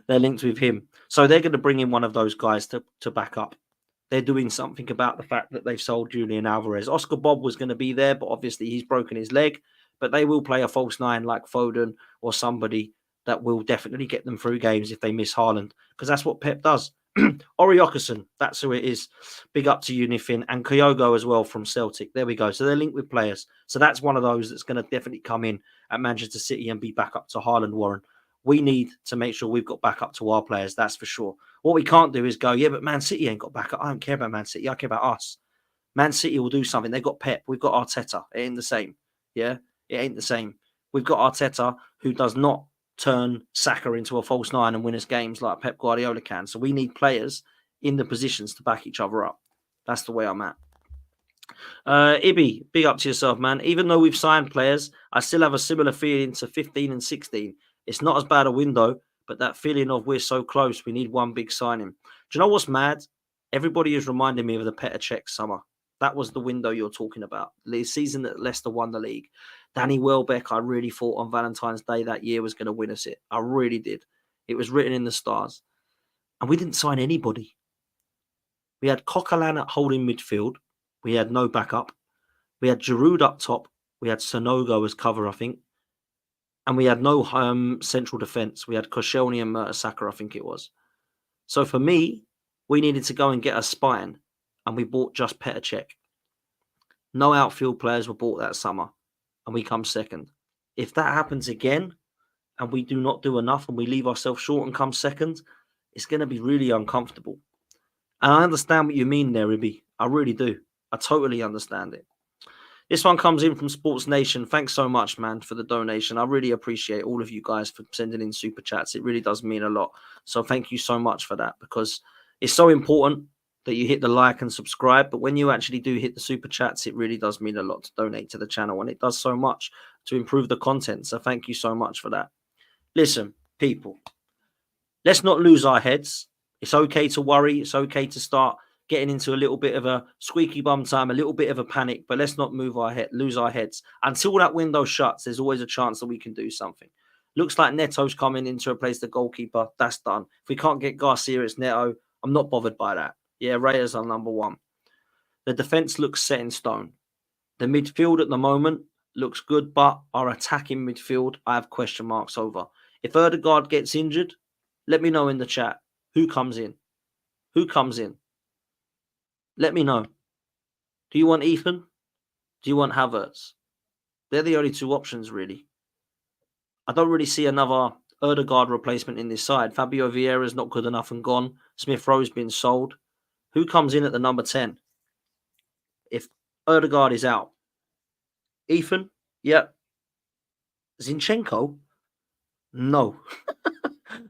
They're linked with him. So they're going to bring in one of those guys to back up. They're doing something about the fact that they've sold Julian Alvarez. Oscar Bob was going to be there, but obviously he's broken his leg. But they will play a false nine like Foden or somebody that will definitely get them through games if they miss Haaland, because that's what Pep does. Ori Okerson, that's who it is. Big up to Unifin and Kyogo as well from Celtic. There we go. So they're linked with players. So that's one of those that's going to definitely come in at Manchester City and be back up to Haaland, Warren. We need to make sure we've got back up to our players. That's for sure. What we can't do is go, yeah, but Man City ain't got back up. I don't care about Man City. I care about us. Man City will do something. They've got Pep. We've got Arteta. It ain't the same. Yeah, it ain't the same. We've got Arteta who does not turn Saka into a false nine and win us games like Pep Guardiola can. So we need players in the positions to back each other up. That's the way I'm at. Ibby, big up to yourself, man. Even though we've signed players, I still have a similar feeling to 15 and 16. It's not as bad a window, but that feeling of we're so close, we need one big signing. Do you know what's mad? Everybody is reminding me of the Petr Cech summer. That was the window you're talking about. The season that Leicester won the league. Danny Welbeck, I really thought on Valentine's Day that year was going to win us it. I really did. It was written in the stars. And we didn't sign anybody. We had Coquelin at holding midfield. We had no backup. We had Giroud up top. We had Sonogo as cover, I think. And we had no central defence. We had Koscielny and Mertesacker, I think it was. So for me, we needed to go and get a spine. And we bought just Petr Cech. No outfield players were bought that summer. And we come second. If that happens again, and we do not do enough, and we leave ourselves short and come second, it's going to be really uncomfortable. And I understand what you mean there, Ibby. I really do. I totally understand it. This one comes in from Sports Nation. Thanks so much, man, for the donation. I really appreciate all of you guys for sending in super chats. It really does mean a lot. So thank you so much for that, because it's so important that you hit the like and subscribe. But when you actually do hit the super chats, it really does mean a lot to donate to the channel. And it does so much to improve the content. So thank you so much for that. Listen, people, let's not lose our heads. It's okay to worry. It's okay to start getting into a little bit of a squeaky bum time, a little bit of a panic, but let's not lose our heads. Until that window shuts, there's always a chance that we can do something. Looks like Neto's coming in to replace the goalkeeper. That's done. If we can't get Garcia, it's Neto. I'm not bothered by that. Yeah, Reyes are number one. The defence looks set in stone. The midfield at the moment looks good, but our attacking midfield, I have question marks over. If Ødegaard gets injured, let me know in the chat. Who comes in? Who comes in? Let me know. Do you want Ethan? Do you want Havertz? They're the only two options, really. I don't really see another Ødegaard replacement in this side. Fabio Vieira's not good enough and gone. Smith Rowe's been sold. Who comes in at the number 10? If Ødegaard is out. Ethan? Yep. Zinchenko? No.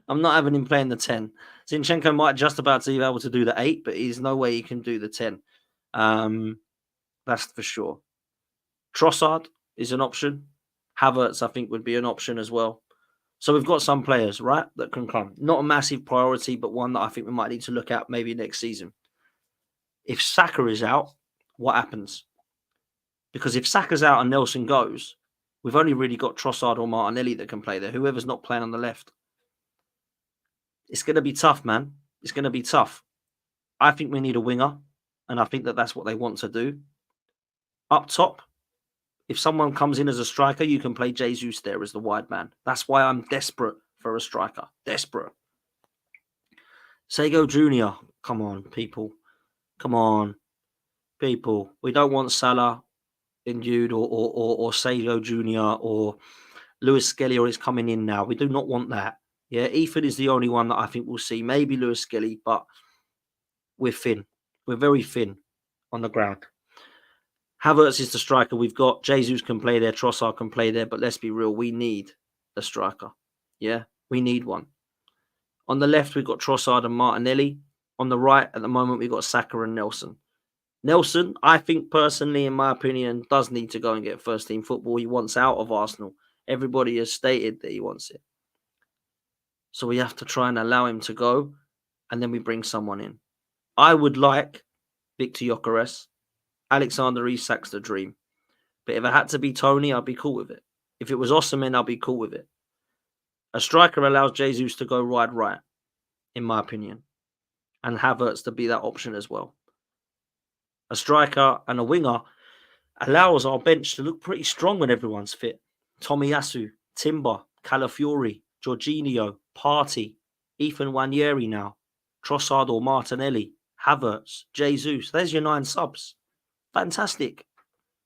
I'm not having him playing the 10. Zinchenko might just about to be able to do the 8, but there's no way he can do the 10. That's for sure. Trossard is an option. Havertz, I think, would be an option as well. So we've got some players, right, that can come. Not a massive priority, but one that I think we might need to look at maybe next season. If Saka is out, what happens? Because if Saka's out and Nelson goes, we've only really got Trossard or Martinelli that can play there. Whoever's not playing on the left. It's going to be tough, man. It's going to be tough. I think we need a winger, and I think that that's what they want to do. Up top, if someone comes in as a striker, you can play Jesus there as the wide man. That's why I'm desperate for a striker. Desperate. Sago Jr. Come on, people. Come on, people. We don't want Salah injured or Sago Jr. or Lewis Skelly, or is coming in now. We do not want that. Yeah, Ethan is the only one that I think we'll see. Maybe Lewis Skelly, but we're thin. We're very thin on the ground. Havertz is the striker we've got. Jesus can play there. Trossard can play there. But let's be real. We need a striker. Yeah, we need one. On the left, we've got Trossard and Martinelli. On the right, at the moment, we've got Saka and Nelson. Nelson, I think personally, in my opinion, does need to go and get first-team football. He wants out of Arsenal. Everybody has stated that he wants it. So we have to try and allow him to go, and then we bring someone in. I would like Victor Gyökeres. Alexander Isak's the dream. But if it had to be Toney, I'd be cool with it. If it was Osimhen, I'd be cool with it. A striker allows Jesus to go wide right, in my opinion. And Havertz to be that option as well. A striker and a winger allows our bench to look pretty strong when everyone's fit. Tomiyasu, Timber, Calafiori, Jorginho, Partey, Ethan Nwaneri now, Trossard or Martinelli, Havertz, Jesus. There's your 9 subs. Fantastic.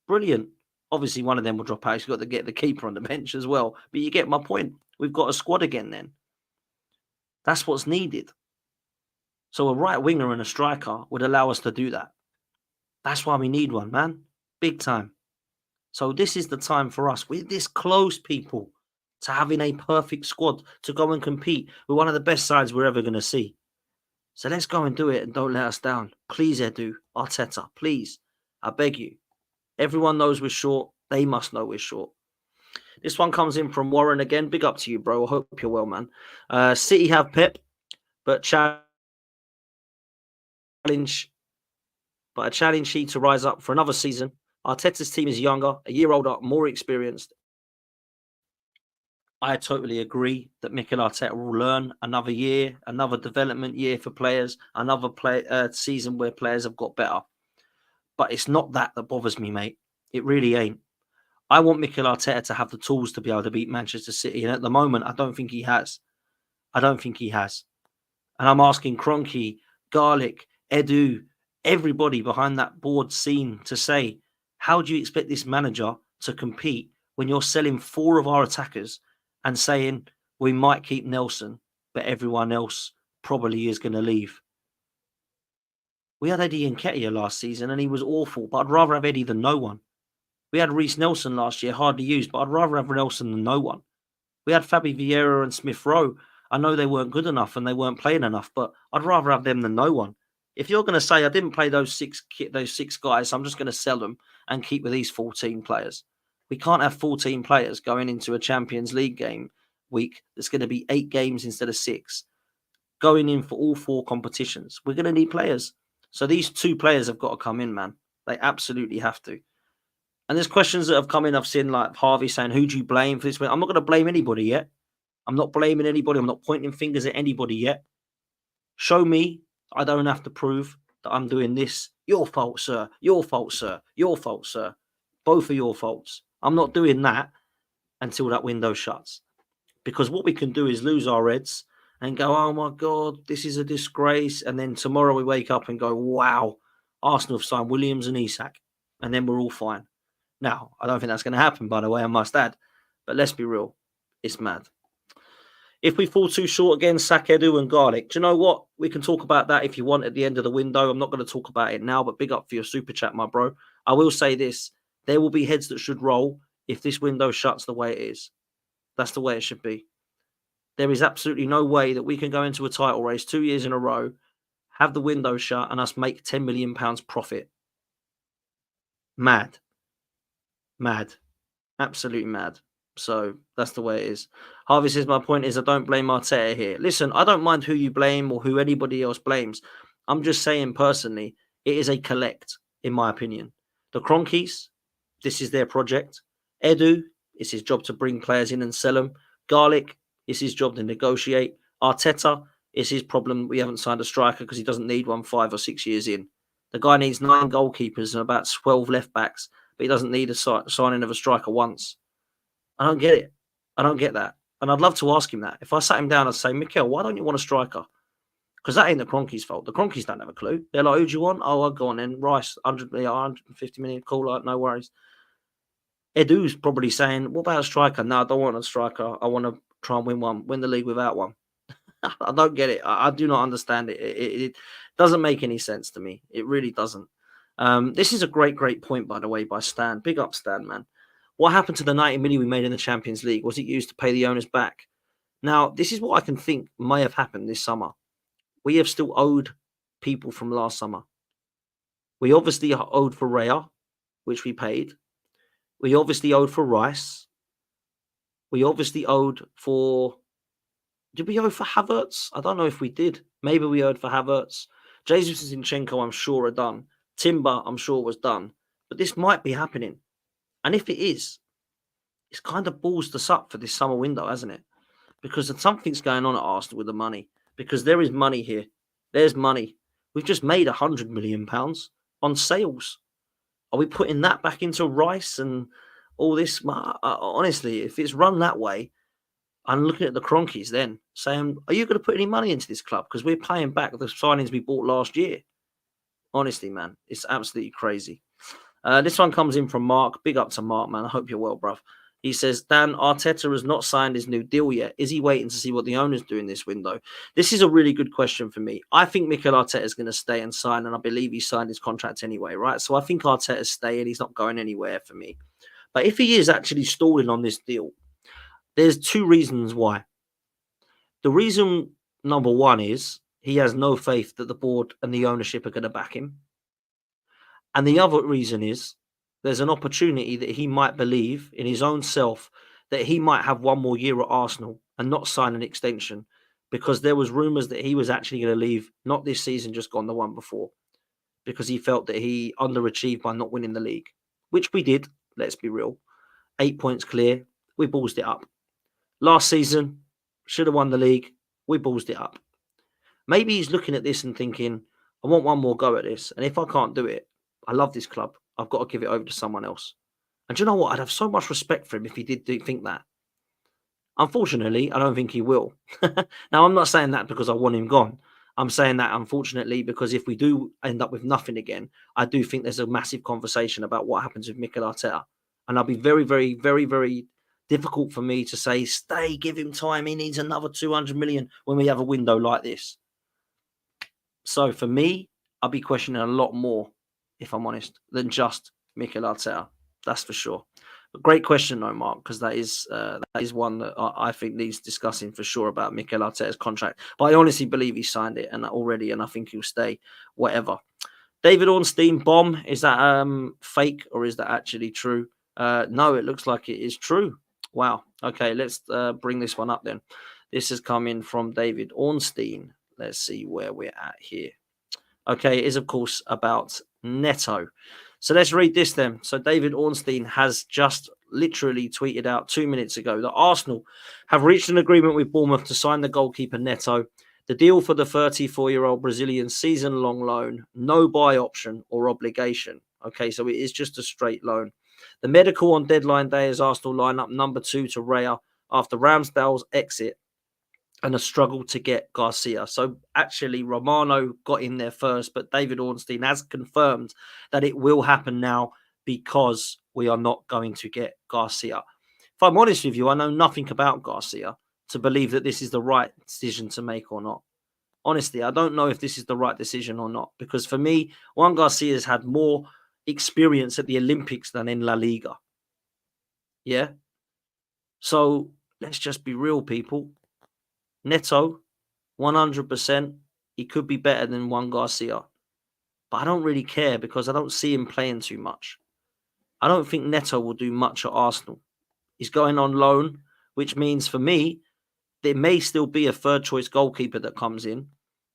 Brilliant. Obviously, one of them will drop out. You've got to get the keeper on the bench as well. But you get my point. We've got a squad again then. That's what's needed. So a right winger and a striker would allow us to do that. That's why we need one, man. Big time. So this is the time for us. We're this close, people, to having a perfect squad to go and compete with one of the best sides we're ever going to see. So let's go and do it and don't let us down. Please, Edu, Arteta, please. I beg you. Everyone knows we're short. They must know we're short. This one comes in from Warren again. Big up to you, bro. I hope you're well, man. City have Pep, but a challenge sheet to rise up for another season. Arteta's team is younger, a year older, more experienced. I totally agree that Mikel Arteta will learn another year, another development year for players, another season where players have got better. But it's not that bothers me, mate. It really ain't. I want Mikel Arteta to have the tools to be able to beat Manchester City. And at the moment, I don't think he has. I don't think he has. And I'm asking Kroenke, Garlic, Edu, everybody behind that board scene to say, how do you expect this manager to compete when you're selling 4 of our attackers and saying we might keep Nelson, but everyone else probably is going to leave? We had Eddie Nketiah last season and he was awful, but I'd rather have Eddie than no one. We had Reece Nelson last year, hardly used, but I'd rather have Nelson than no one. We had Fabi Vieira and Smith Rowe. I know they weren't good enough and they weren't playing enough, but I'd rather have them than no one. If you're going to say I didn't play those six guys, I'm just going to sell them and keep with these 14 players. We can't have 14 players going into a Champions League game week that's going to be 8 games instead of 6, going in for all 4 competitions. We're going to need players. So these 2 players have got to come in, man. They absolutely have to. And there's questions that have come in. I've seen like Harvey saying, who do you blame for this? I'm not going to blame anybody yet. I'm not blaming anybody. I'm not pointing fingers at anybody yet. Show me. I don't have to prove that I'm doing this. Your fault, sir. Your fault, sir. Your fault, sir. Both are your faults. I'm not doing that until that window shuts. Because what we can do is lose our heads and go, oh my God, this is a disgrace. And then tomorrow we wake up and go, wow, Arsenal have signed Williams and Isak. And then we're all fine. Now, I don't think that's going to happen, by the way, I must add. But let's be real. It's mad. If we fall too short again, sack Edu and Garlic. Do you know what? We can talk about that if you want at the end of the window. I'm not going to talk about it now, but big up for your super chat, my bro. I will say this. There will be heads that should roll if this window shuts the way it is. That's the way it should be. There is absolutely no way that we can go into a title race 2 years in a row, have the window shut, and us make £10 million profit. Mad. Mad. Absolutely mad. So that's the way it is. Harvey says, my point is I don't blame Arteta here. Listen, I don't mind who you blame or who anybody else blames. I'm just saying personally, it is a collect, in my opinion. The Cronkies, this is their project. Edu, it's his job to bring players in and sell them. Garlic, it's his job to negotiate. Arteta, it's his problem. We haven't signed a striker because he doesn't need one 5 or 6 years in. The guy needs 9 goalkeepers and about 12 left backs, but he doesn't need a signing of a striker once. I don't get it. I don't get that. And I'd love to ask him that. If I sat him down, I'd say, Mikel, why don't you want a striker? Because that ain't the Cronkies' fault. The Cronkies don't have a clue. They're like, who do you want? Oh, I'll go on then. Rice, 150 million. Cool, like, no worries. Edu's probably saying, what about a striker? No, I don't want a striker. I want to try and win the league without one. I don't get it. I do not understand it. It doesn't make any sense to me. It really doesn't. This is a great point, by the way, by Stan. Big up, Stan, man. What happened to the 90 million we made in the Champions League? Was it used to pay the owners back? Now, this is what I can think may have happened this summer. We have still owed people from last summer. We obviously owed for Raya, which we paid. We obviously owed for Rice. We obviously owed for... Did we owe for Havertz? I don't know if we did. Maybe we owed for Havertz. Jesus and Zinchenko, I'm sure, are done. Timber, I'm sure, was done. But this might be happening. And if it is, it's kind of balls us up for this summer window, hasn't it? Because something's going on at Arsenal with the money. Because there is money here. There's money. We've just made £100 million on sales. Are we putting that back into Rice and all this? Honestly, if it's run that way, I'm looking at the Cronkies then, saying, are you going to put any money into this club? Because we're paying back the signings we bought last year. Honestly, man, it's absolutely crazy. This one comes in from Mark. Big up to Mark, man. I hope you're well, bruv. He says, Dan, Arteta has not signed his new deal yet. Is he waiting to see what the owners do in this window? This is a really good question for me. I think Mikel Arteta is going to stay and sign, and I believe he signed his contract anyway, right? So I think Arteta's staying. He's not going anywhere for me. But if he is actually stalling on this deal, there's 2 reasons why. The reason, number 1, is he has no faith that the board and the ownership are going to back him. And the other reason is there's an opportunity that he might believe in his own self that he might have 1 more year at Arsenal and not sign an extension, because there was rumours that he was actually going to leave, not this season, just gone, the one before, because he felt that he underachieved by not winning the league, which we did. Let's be real. 8 points clear. We ballsed it up. Last season, should have won the league. We ballsed it up. Maybe he's looking at this and thinking, I want 1 more go at this. And if I can't do it, I love this club. I've got to give it over to someone else. And do you know what? I'd have so much respect for him if he did think that. Unfortunately, I don't think he will. Now, I'm not saying that because I want him gone. I'm saying that, unfortunately, because if we do end up with nothing again, I do think there's a massive conversation about what happens with Mikel Arteta. And I'll be very, very, very, very difficult for me to say, stay, give him time. He needs another 200 million when we have a window like this. So for me, I'll be questioning a lot more, if I'm honest, than just Mikel Arteta. That's for sure. But great question, though, Mark, because that is one that I think needs discussing for sure about Mikel Arteta's contract. But I honestly believe he signed it and already, and I think he'll stay. Whatever. David Ornstein bomb, is that fake or is that actually true? No, it looks like it is true. Wow. Okay, let's bring this one up then. This has come in from David Ornstein. Let's see where we're at here. Okay, it is, of course, about Neto. So let's read this then. So David Ornstein has just literally tweeted out 2 minutes ago that Arsenal have reached an agreement with Bournemouth to sign the goalkeeper Neto. The deal for the 34-year-old Brazilian season-long loan, no buy option or obligation. Okay, so it is just a straight loan. The medical on deadline day as Arsenal line up number 2 to Raya after Ramsdale's exit and a struggle to get Garcia. So actually, Romano got in there first, but David Ornstein has confirmed that it will happen now because we are not going to get Garcia. If I'm honest with you, I know nothing about Garcia to believe that this is the right decision to make or not. Honestly, I don't know if this is the right decision or not, because for me, Juan Garcia has had more experience at the Olympics than in La Liga. Yeah? So let's just be real, people. Neto, 100%, he could be better than Juan Garcia. But I don't really care because I don't see him playing too much. I don't think Neto will do much at Arsenal. He's going on loan, which means for me, there may still be a third choice goalkeeper that comes in.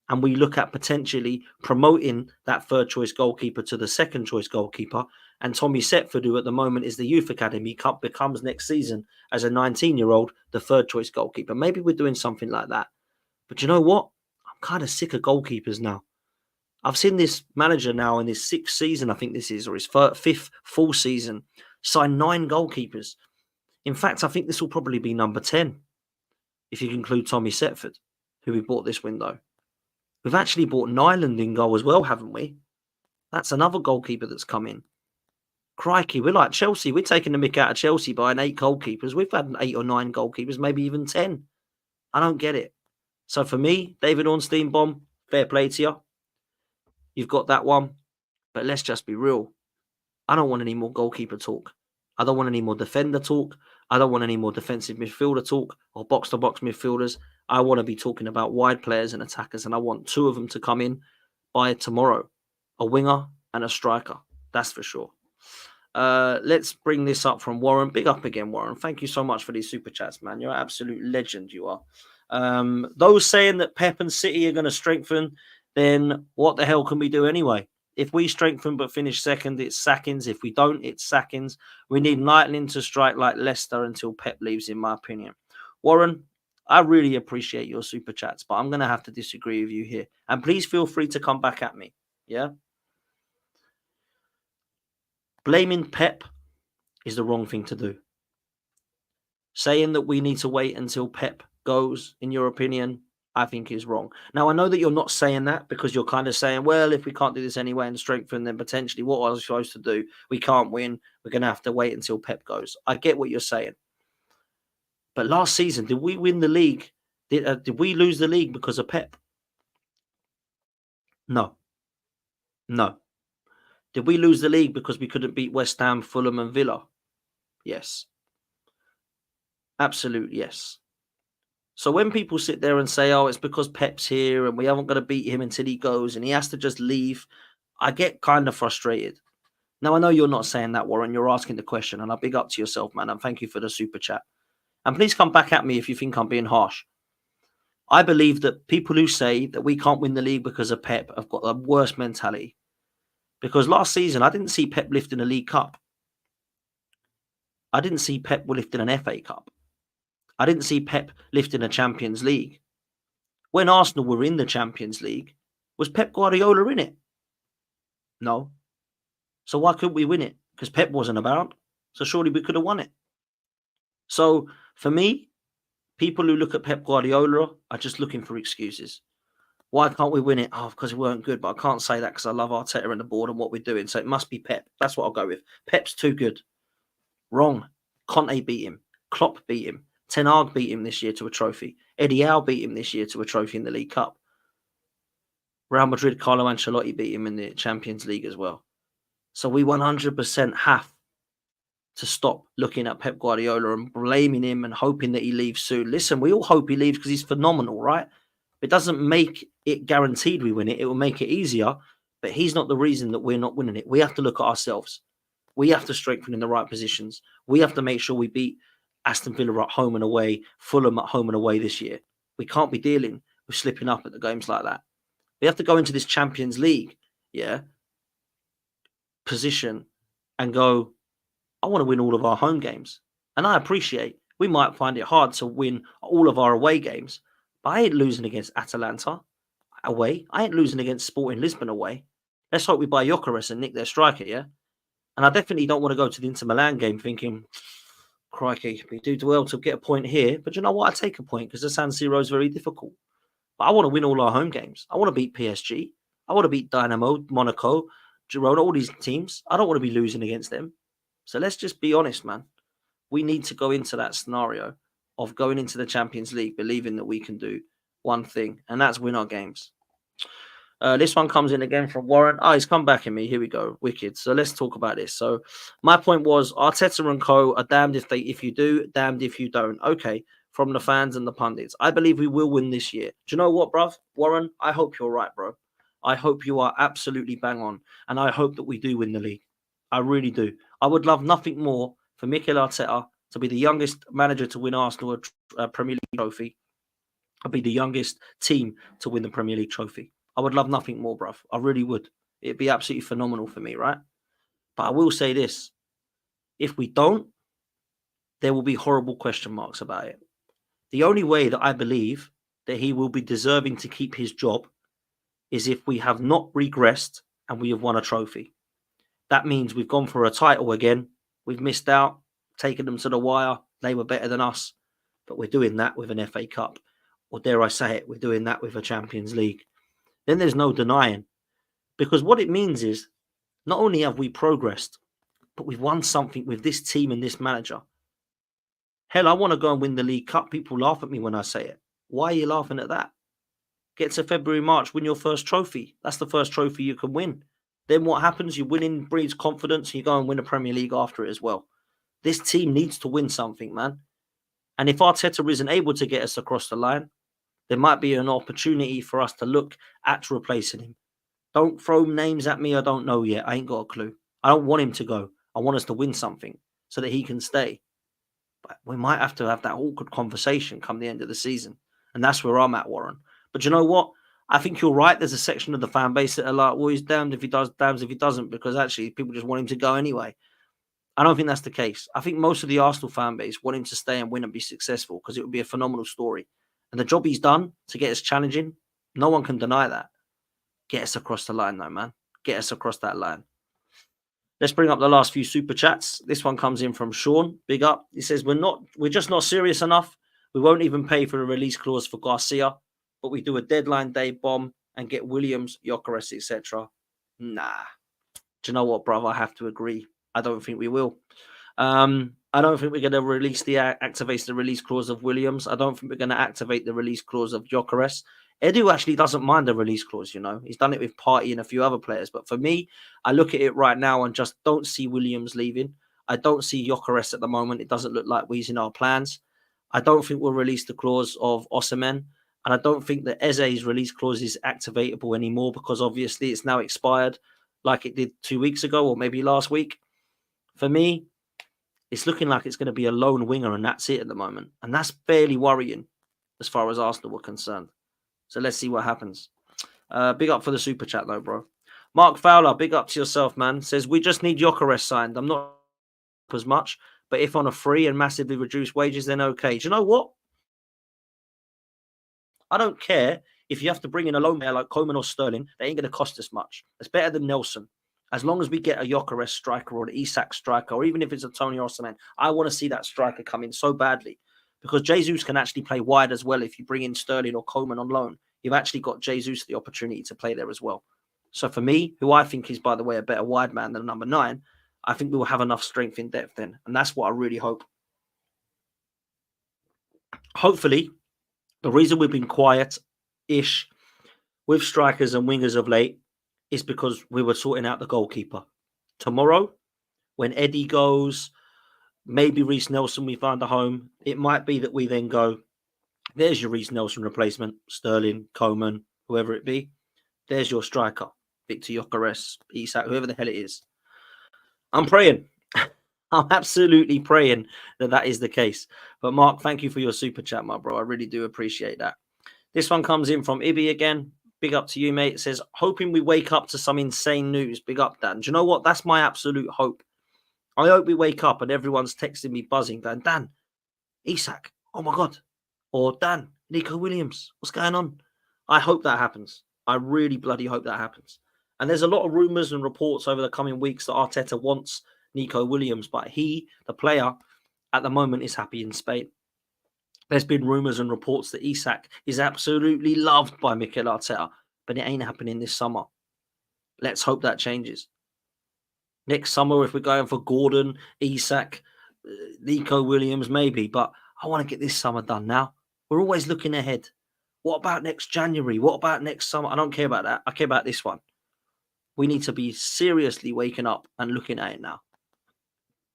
And we look at potentially promoting that third choice goalkeeper to the second choice goalkeeper. And Tommy Setford, who at the moment is the youth academy, becomes next season as a 19-year-old the third choice goalkeeper. Maybe we're doing something like that. But you know what? I'm kind of sick of goalkeepers now. I've seen this manager now in his 6th season, I think this is, or his 5th full season, sign 9 goalkeepers. In fact, I think this will probably be number 10, if you include Tommy Setford, who we bought this window. We've actually bought Nyland in goal as well, haven't we? That's another goalkeeper that's come in. Crikey, we're like Chelsea. We're taking the mick out of Chelsea buying 8 goalkeepers. We've had 8 or 9 goalkeepers, maybe even 10. I don't get it. So for me, David Ornstein bomb, fair play to you. You've got that one. But let's just be real. I don't want any more goalkeeper talk. I don't want any more defender talk. I don't want any more defensive midfielder talk or box-to-box midfielders. I want to be talking about wide players and attackers, and I want 2 of them to come in by tomorrow. A winger and a striker. That's for sure. Let's bring this up from Warren. Big up again, Warren. Thank you so much for these super chats, man. You're an absolute legend, you are. Those saying that Pep and City are going to strengthen, then what the hell can we do anyway? If we strengthen but finish second, it's sackings. If we don't, it's sackings. We need lightning to strike like Leicester until Pep leaves, in my opinion. Warren, I really appreciate your super chats, but I'm going to have to disagree with you here. And please feel free to come back at me. Yeah? Blaming Pep is the wrong thing to do. Saying that we need to wait until Pep goes, in your opinion, I think is wrong. Now, I know that you're not saying that because you're kind of saying, well, if we can't do this anyway and strengthen, then potentially what are we supposed to do? We can't win. We're going to have to wait until Pep goes. I get what you're saying. But last season, did we win the league? Did we lose the league because of Pep? No. No. Did we lose the league because we couldn't beat West Ham, Fulham and Villa? Yes. Absolute yes. So when people sit there and say, oh, it's because Pep's here and we haven't got to beat him until he goes and he has to just leave, I get kind of frustrated. Now, I know you're not saying that, Warren. You're asking the question, and I big up to yourself, man, and thank you for the super chat. And please come back at me if you think I'm being harsh. I believe that people who say that we can't win the league because of Pep have got the worst mentality. Because last season, I didn't see Pep lifting a League Cup. I didn't see Pep lifting an FA Cup. I didn't see Pep lifting a Champions League. When Arsenal were in the Champions League, was Pep Guardiola in it? No. So why couldn't we win it? Because Pep wasn't about. So surely we could have won it. So for me, people who look at Pep Guardiola are just looking for excuses. Why can't we win it? Oh, because we weren't good. But I can't say that because I love Arteta and the board and what we're doing. So it must be Pep. That's what I'll go with. Pep's too good. Wrong. Conte beat him. Klopp beat him. Ten Hag beat him this year to a trophy. Eddie Howe beat him this year to a trophy in the League Cup. Real Madrid, Carlo Ancelotti beat him in the Champions League as well. So we 100% have to stop looking at Pep Guardiola and blaming him and hoping that he leaves soon. Listen, we all hope he leaves because he's phenomenal, right? It doesn't make it guaranteed we win it. It will make it easier, but he's not the reason that we're not winning it. We have to look at ourselves. We have to strengthen in the right positions. We have to make sure we beat Aston Villa at home and away, Fulham at home and away this year. We can't be dealing with slipping up at the games like that. We have to go into this Champions League, position and go, I want to win all of our home games. And I appreciate we might find it hard to win all of our away games, but I ain't losing against Atalanta away. I ain't losing against Sporting Lisbon away. Let's hope we buy Gyökeres and nick their striker, yeah? And I definitely don't want to go to the Inter Milan game thinking, crikey, we do well to get a point here. But you know what? I take a point because the San Siro is very difficult. But I want to win all our home games. I want to beat PSG. I want to beat Dynamo, Monaco, Girona, all these teams. I don't want to be losing against them. So let's just be honest, man. We need to go into that scenario of going into the Champions League believing that we can do one thing, and that's win our games. This one comes in again from Warren. Oh, he's come back at me. Here we go. Wicked. So let's talk about this. So my point was Arteta and co are damned if you do, damned if you don't. Okay, from the fans and the pundits. I believe we will win this year. Do you know what, bruv? Warren, I hope you're right, bro. I hope you are absolutely bang on. And I hope that we do win the league. I really do. I would love nothing more for Mikel Arteta to be the youngest manager to win Arsenal a Premier League trophy. I'd be the youngest team to win the Premier League trophy. I would love nothing more, bruv. I really would. It'd be absolutely phenomenal for me, right? But I will say this. If we don't, there will be horrible question marks about it. The only way that I believe that he will be deserving to keep his job is if we have not regressed and we have won a trophy. That means we've gone for a title again. We've missed out, taken them to the wire. They were better than us. But we're doing that with an FA Cup. Or dare I say it, we're doing that with a Champions League. Then there's no denying. Because what it means is, not only have we progressed, but we've won something with this team and this manager. Hell, I want to go and win the League Cup. People laugh at me when I say it. Why are you laughing at that? Get to February, March, win your first trophy. That's the first trophy you can win. Then what happens? You win, breeds confidence, and you go and win a Premier League after it as well. This team needs to win something, man. And if Arteta isn't able to get us across the line, there might be an opportunity for us to look at replacing him. Don't throw names at me I don't know yet. I ain't got a clue. I don't want him to go. I want us to win something so that he can stay. But we might have to have that awkward conversation come the end of the season. And that's where I'm at, Warren. But you know what? I think you're right. There's a section of the fan base that are like, well, he's damned if he does, damned if he doesn't, because actually people just want him to go anyway. I don't think that's the case. I think most of the Arsenal fan base want him to stay and win and be successful because it would be a phenomenal story. And the job he's done to get us challenging, no one can deny that. Get us across the line, though, man. Get us across that line. Let's bring up the last few super chats. This one comes in from Sean. Big up. He says, we're just not serious enough. We won't even pay for a release clause for Garcia, but we do a deadline day bomb and get Williams, Gyökeres, etc. Nah. Do you know what, brother? I have to agree. I don't think we will. I don't think we're going to activate the release clause of Williams. I don't think we're going to activate the release clause of Gyökeres. Edu actually doesn't mind the release clause, you know. He's done it with Partey and a few other players. But for me, I look at it right now and just don't see Williams leaving. I don't see Gyökeres at the moment. It doesn't look like we're in our plans. I don't think we'll release the clause of Osimhen. And I don't think that Eze's release clause is activatable anymore because obviously it's now expired like it did 2 weeks ago or maybe last week. For me, it's looking like it's going to be a lone winger and that's it at the moment. And that's fairly worrying as far as Arsenal were concerned. So let's see what happens. Big up for the super chat though, bro. Mark Fowler, big up to yourself, man. Says, we just need Gyökeres signed. I'm not as much, but if on a free and massively reduced wages, then okay. Do you know what? I don't care if you have to bring in a loan player like Coman or Sterling. They ain't going to cost us much. It's better than Nelson. As long as we get a Gyökeres striker or an Isak striker, or even if it's a Toney or Coman, I want to see that striker come in so badly. Because Jesus can actually play wide as well if you bring in Sterling or Coman on loan. You've actually got Jesus the opportunity to play there as well. So for me, who I think is, by the way, a better wide man than number 9, I think we will have enough strength in depth then. And that's what I really hope. Hopefully, the reason we've been quiet-ish with strikers and wingers of late is because we were sorting out the goalkeeper. Tomorrow, when Eddie goes, maybe Reece Nelson, we find a home. It might be that we then go, there's your Reece Nelson replacement, Sterling, Coman, whoever it be. There's your striker, Victor Gyökeres, Isak, whoever the hell it is. I'm praying. I'm absolutely praying that is the case. But Mark, thank you for your super chat, my bro. I really do appreciate that. This one comes in from Ibby again. Big up to you, mate. It says, hoping we wake up to some insane news. Big up, Dan. Do you know what? That's my absolute hope. I hope we wake up and everyone's texting me buzzing, going, Dan, Isak, oh my God. Or Dan, Nico Williams, what's going on? I hope that happens. I really bloody hope that happens. And there's a lot of rumours and reports over the coming weeks that Arteta wants Nico Williams, but he, the player, at the moment is happy in Spain. There's been rumours and reports that Isak is absolutely loved by Mikel Arteta, but it ain't happening this summer. Let's hope that changes. Next summer, if we're going for Gordon, Isak, Nico Williams, maybe, but I want to get this summer done now. We're always looking ahead. What about next January? What about next summer? I don't care about that. I care about this one. We need to be seriously waking up and looking at it now.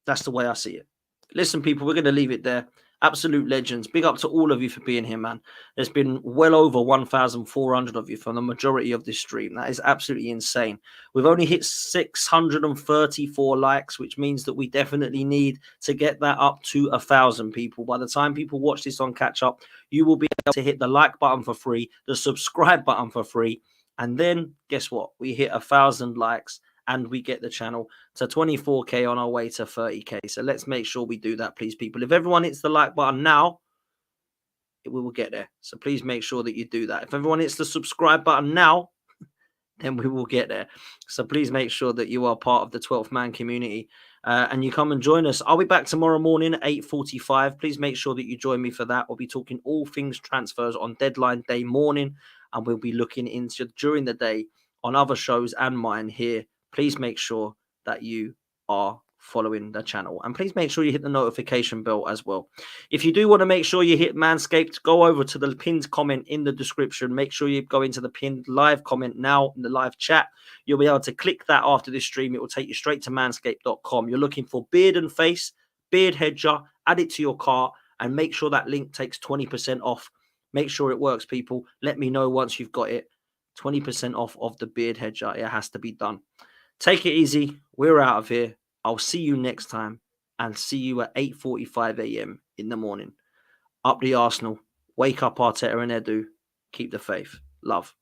That's the way I see it. Listen, people, we're going to leave it there. Absolute legends. Big up to all of you for being here, man. There's been well over 1,400 of you from the majority of this stream. That is absolutely insane. We've only hit 634 likes, which means that we definitely need to get that up to 1,000 people. By the time people watch this on catch up, you will be able to hit the like button for free, the subscribe button for free. And then guess what? We hit 1,000 likes and we get the channel to 24K on our way to 30K. So let's make sure we do that, please, people. If everyone hits the like button now, we will get there. So please make sure that you do that. If everyone hits the subscribe button now, then we will get there. So please make sure that you are part of the 12th man community and you come and join us. I'll be back tomorrow morning at 8:45. Please make sure that you join me for that. We'll be talking all things transfers on deadline day morning, and we'll be looking into during the day on other shows and mine here. Please make sure that you are following the channel, and please make sure you hit the notification bell as well. If you do want to make sure you hit Manscaped, go over to the pinned comment in the description. Make sure you go into the pinned live comment now in the live chat. You'll be able to click that after this stream. It will take you straight to manscaped.com. You're looking for beard and face, beard hedger, add it to your cart, and make sure that link takes 20% off. Make sure it works, people. Let me know once you've got it. 20% off of the beard hedger. It has to be done. Take it easy. We're out of here. I'll see you next time, and see you at 8:45 a.m. in the morning. Up the Arsenal. Wake up Arteta and Edu. Keep the faith. Love.